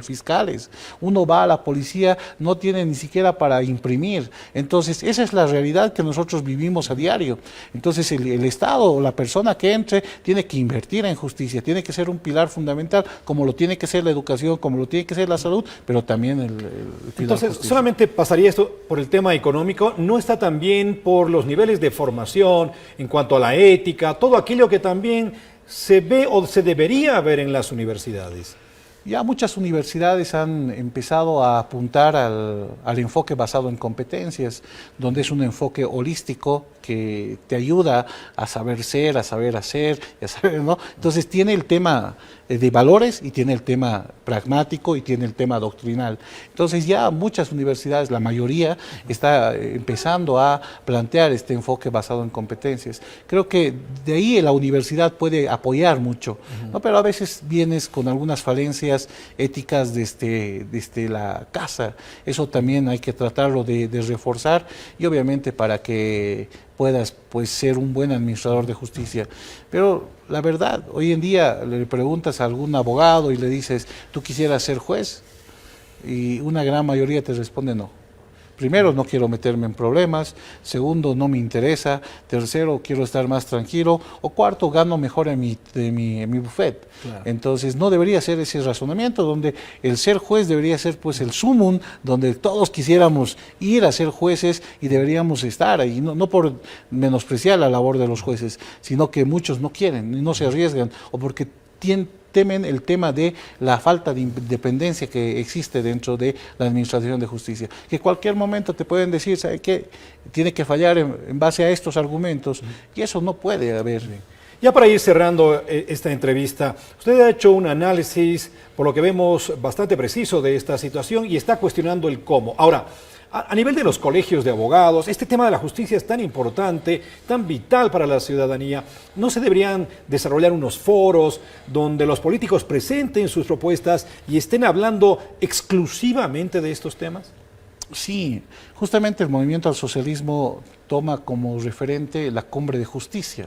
fiscales. Uno va a la policía, no tiene ni siquiera para imprimir. Entonces, esa es la realidad que nosotros vivimos a diario. Entonces el Estado o la persona que entre tiene que invertir en justicia, tiene que ser un pilar fundamental, como lo tiene que ser la educación, como lo tiene que ser la salud, pero también el pilar. Entonces, solamente pasaría esto por el tema económico, no está también por los niveles de formación en cuanto a la ética, todo aquello que también se ve o se debería ver en las universidades. Ya muchas universidades han empezado a apuntar al enfoque basado en competencias, donde es un enfoque holístico que te ayuda a saber ser, a saber hacer, a saber, ¿no? Entonces tiene el tema de valores y tiene el tema pragmático y tiene el tema doctrinal. Entonces ya muchas universidades, la mayoría, está empezando a plantear este enfoque basado en competencias. Creo que de ahí la universidad puede apoyar mucho, ¿no? Pero a veces vienes con algunas falencias éticas desde la casa. Eso también hay que tratarlo de reforzar y obviamente para que puedas pues ser un buen administrador de justicia. Pero la verdad, hoy en día le preguntas a algún abogado y le dices, ¿tú quisieras ser juez? Y una gran mayoría te responde no. Primero, no quiero meterme en problemas. Segundo, no me interesa. Tercero, quiero estar más tranquilo. O cuarto, gano mejor en mi buffet. Claro. Entonces, no debería ser ese razonamiento donde el ser juez debería ser pues el sumum, donde todos quisiéramos ir a ser jueces y deberíamos estar ahí. No por menospreciar la labor de los jueces, sino que muchos no quieren y no se arriesgan o porque temen el tema de la falta de independencia que existe dentro de la Administración de Justicia. Que cualquier momento te pueden decir, ¿sabe qué? Tiene que fallar en base a estos argumentos, y eso no puede haber. Ya para ir cerrando esta entrevista, usted ha hecho un análisis, por lo que vemos, bastante preciso de esta situación y está cuestionando el cómo. Ahora, a nivel de los colegios de abogados, este tema de la justicia es tan importante, tan vital para la ciudadanía. ¿No se deberían desarrollar unos foros donde los políticos presenten sus propuestas y estén hablando exclusivamente de estos temas? Sí, justamente el movimiento al socialismo toma como referente la cumbre de justicia.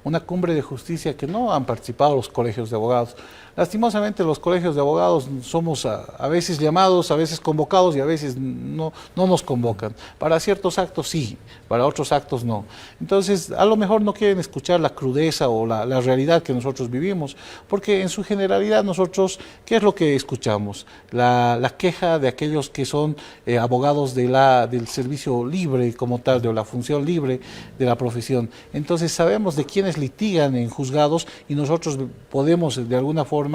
Una cumbre de justicia que no han participado los colegios de abogados. Lastimosamente los colegios de abogados somos a veces llamados, a veces convocados y a veces no nos convocan. Para ciertos actos sí, para otros actos no. Entonces a lo mejor no quieren escuchar la crudeza o la realidad que nosotros vivimos, porque en su generalidad nosotros, ¿qué es lo que escuchamos? La queja de aquellos que son abogados del servicio libre como tal, de la función libre de la profesión. Entonces sabemos de quiénes litigan en juzgados y nosotros podemos de alguna forma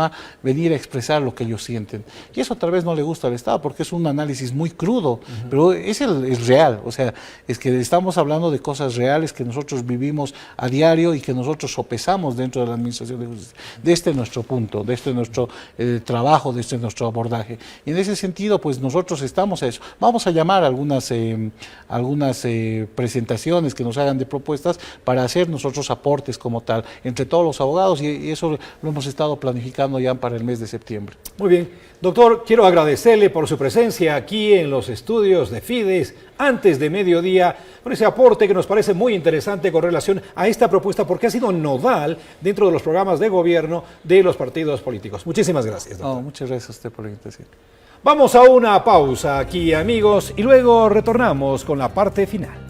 venir a expresar lo que ellos sienten. Y eso tal vez no le gusta al Estado porque es un análisis muy crudo, pero es real. O sea, es que estamos hablando de cosas reales que nosotros vivimos a diario y que nosotros sopesamos dentro de la Administración de Justicia. De este nuestro punto, de este nuestro trabajo, de este nuestro abordaje. Y en ese sentido, pues nosotros estamos a eso. Vamos a llamar a algunas presentaciones que nos hagan de propuestas para hacer nosotros aportes debates como tal, entre todos los abogados, y eso lo hemos estado planificando ya para el mes de septiembre. Muy bien. Doctor, quiero agradecerle por su presencia aquí en los estudios de Fides, antes de mediodía, con ese aporte que nos parece muy interesante con relación a esta propuesta, porque ha sido nodal dentro de los programas de gobierno de los partidos políticos. Muchísimas gracias, doctor. No, muchas gracias a usted por la invitación. Vamos a una pausa aquí, amigos, y luego retornamos con la parte final.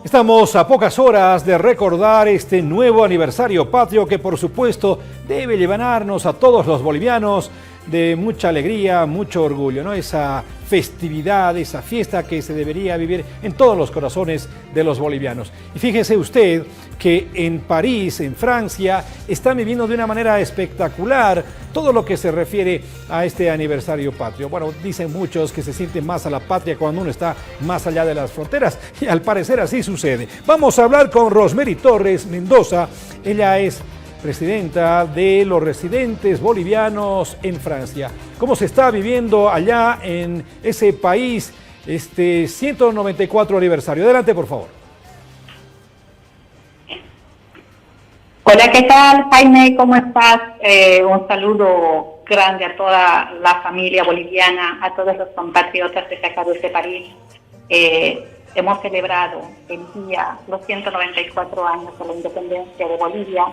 Estamos a pocas horas de recordar este nuevo aniversario patrio que, por supuesto, debe llevarnos a todos los bolivianos de mucha alegría, mucho orgullo, ¿no? Esa festividad, esa fiesta que se debería vivir en todos los corazones de los bolivianos. Y fíjese usted que en París, en Francia, están viviendo de una manera espectacular todo lo que se refiere a este aniversario patrio. Bueno, dicen muchos que se siente más a la patria cuando uno está más allá de las fronteras, y al parecer así sucede. Vamos a hablar con Rosemary Torres Mendoza. Ella es presidenta de los residentes bolivianos en Francia. ¿Cómo se está viviendo allá en ese país este 194 aniversario? Adelante, por favor. Hola, ¿qué tal, Jaime? ¿Cómo estás? Un saludo grande a toda la familia boliviana, a todos los compatriotas de acá de París. Hemos celebrado el día, los 194 años de la independencia de Bolivia,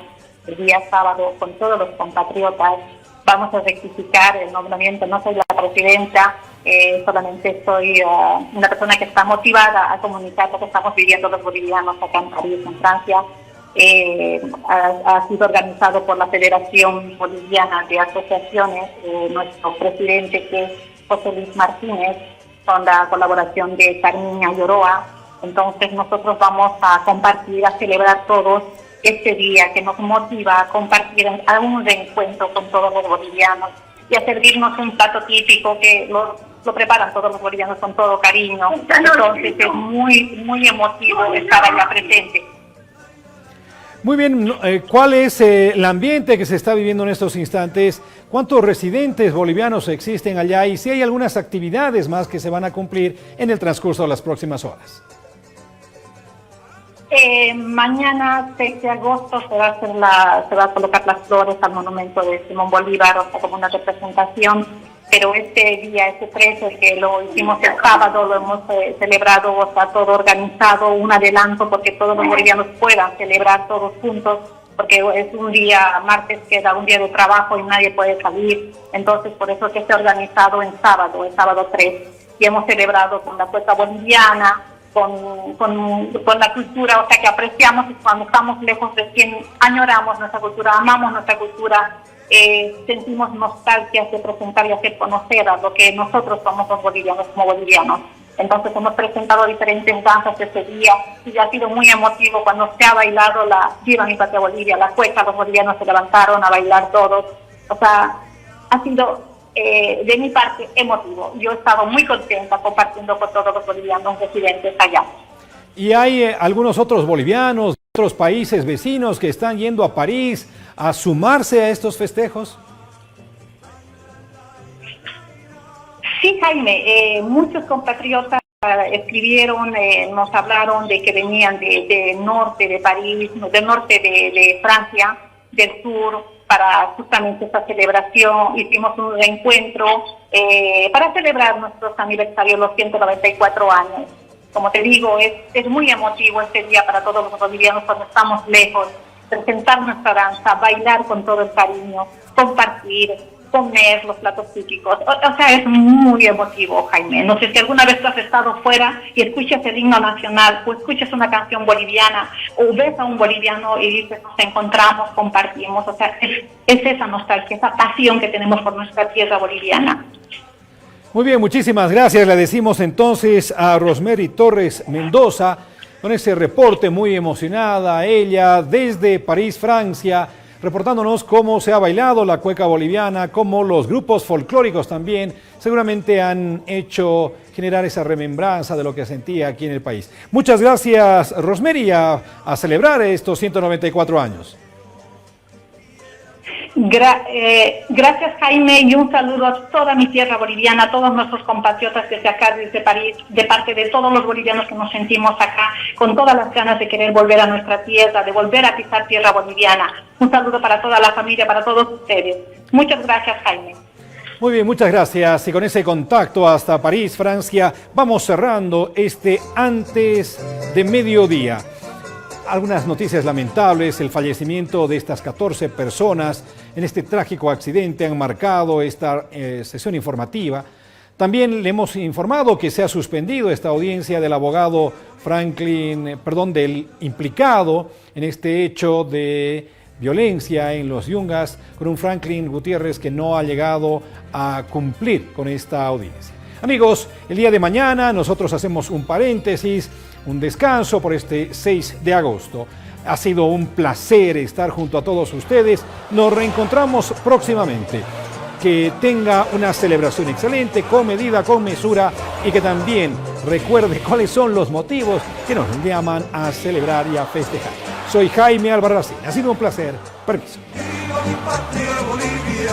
el día sábado, con todos los compatriotas. Vamos a rectificar el nombramiento. No soy la presidenta, solamente soy una persona que está motivada a comunicar lo que estamos viviendo los bolivianos acá en París, en Francia. Ha sido organizado por la Federación Boliviana de Asociaciones, nuestro presidente, que es José Luis Martínez, con la colaboración de Carmiña Lloroa. Entonces nosotros vamos a compartir, a celebrar todos este día que nos motiva a compartir a un reencuentro con todos los bolivianos y a servirnos un plato típico que lo preparan todos los bolivianos con todo cariño. Entonces es muy emotivo estar allá presente. Muy bien, ¿cuál es el ambiente que se está viviendo en estos instantes? ¿Cuántos residentes bolivianos existen allá? Y si hay algunas actividades más que se van a cumplir en el transcurso de las próximas horas. Mañana, 6 de agosto, se va a colocar las flores al monumento de Simón Bolívar, o sea, como una representación, pero este día, este 13, que lo hicimos el sábado, lo hemos celebrado, o sea, todo organizado, un adelanto, porque todos los bolivianos puedan celebrar todos juntos, porque es un día, martes queda un día de trabajo y nadie puede salir, entonces por eso que se ha organizado en sábado, el sábado 3, y hemos celebrado con la cueca boliviana, con la cultura, o sea, que apreciamos, y cuando estamos lejos de quien añoramos nuestra cultura, amamos nuestra cultura, sentimos nostalgia de presentar y hacer conocer a lo que nosotros somos los bolivianos como bolivianos. Entonces hemos presentado diferentes danzas ese día y ha sido muy emotivo cuando se ha bailado la Viva mi patria Bolivia, la cueca, los bolivianos se levantaron a bailar todos, o sea, ha sido de mi parte emotivo. Yo he estado muy contenta compartiendo con todos los bolivianos residentes allá. ¿Y hay algunos otros bolivianos, otros países vecinos que están yendo a París a sumarse a estos festejos? Sí, Jaime, muchos compatriotas escribieron, nos hablaron de que venían del norte de París, del norte de Francia, del sur, para justamente esta celebración. Hicimos un reencuentro para celebrar nuestros aniversarios, los 194 años. Como te digo, es muy emotivo este día para todos los bolivianos cuando estamos lejos, presentar nuestra danza, bailar con todo el cariño, compartir, comer los platos típicos. O sea, es muy emotivo, Jaime. No sé si alguna vez tú has estado fuera y escuchas el himno nacional o escuchas una canción boliviana o ves a un boliviano y dices, nos encontramos, compartimos. O sea, es esa nostalgia, esa pasión que tenemos por nuestra tierra boliviana. Muy bien, muchísimas gracias. Le decimos entonces a Rosemary Torres Mendoza con ese reporte muy emocionada, ella desde París, Francia, reportándonos cómo se ha bailado la cueca boliviana, cómo los grupos folclóricos también seguramente han hecho generar esa remembranza de lo que sentía aquí en el país. Muchas gracias, Rosemary, a celebrar estos 194 años. Gracias, Jaime, y un saludo a toda mi tierra boliviana, a todos nuestros compatriotas desde acá, desde París, de parte de todos los bolivianos que nos sentimos acá, con todas las ganas de querer volver a nuestra tierra, de volver a pisar tierra boliviana. Un saludo para toda la familia, para todos ustedes. Muchas gracias, Jaime. Muy bien, muchas gracias. Y con ese contacto hasta París, Francia, vamos cerrando este antes de mediodía. Algunas noticias lamentables: el fallecimiento de estas 14 personas en este trágico accidente han marcado esta sesión informativa. También le hemos informado que se ha suspendido esta audiencia del abogado del implicado en este hecho de violencia en los Yungas, con un Franklin Gutiérrez que no ha llegado a cumplir con esta audiencia. Amigos, el día de mañana nosotros hacemos un paréntesis, un descanso por este 6 de agosto. Ha sido un placer estar junto a todos ustedes. Nos reencontramos próximamente. Que tenga una celebración excelente, con medida, con mesura, y que también recuerde cuáles son los motivos que nos llaman a celebrar y a festejar. Soy Jaime Albarracín. Ha sido un placer. Permiso.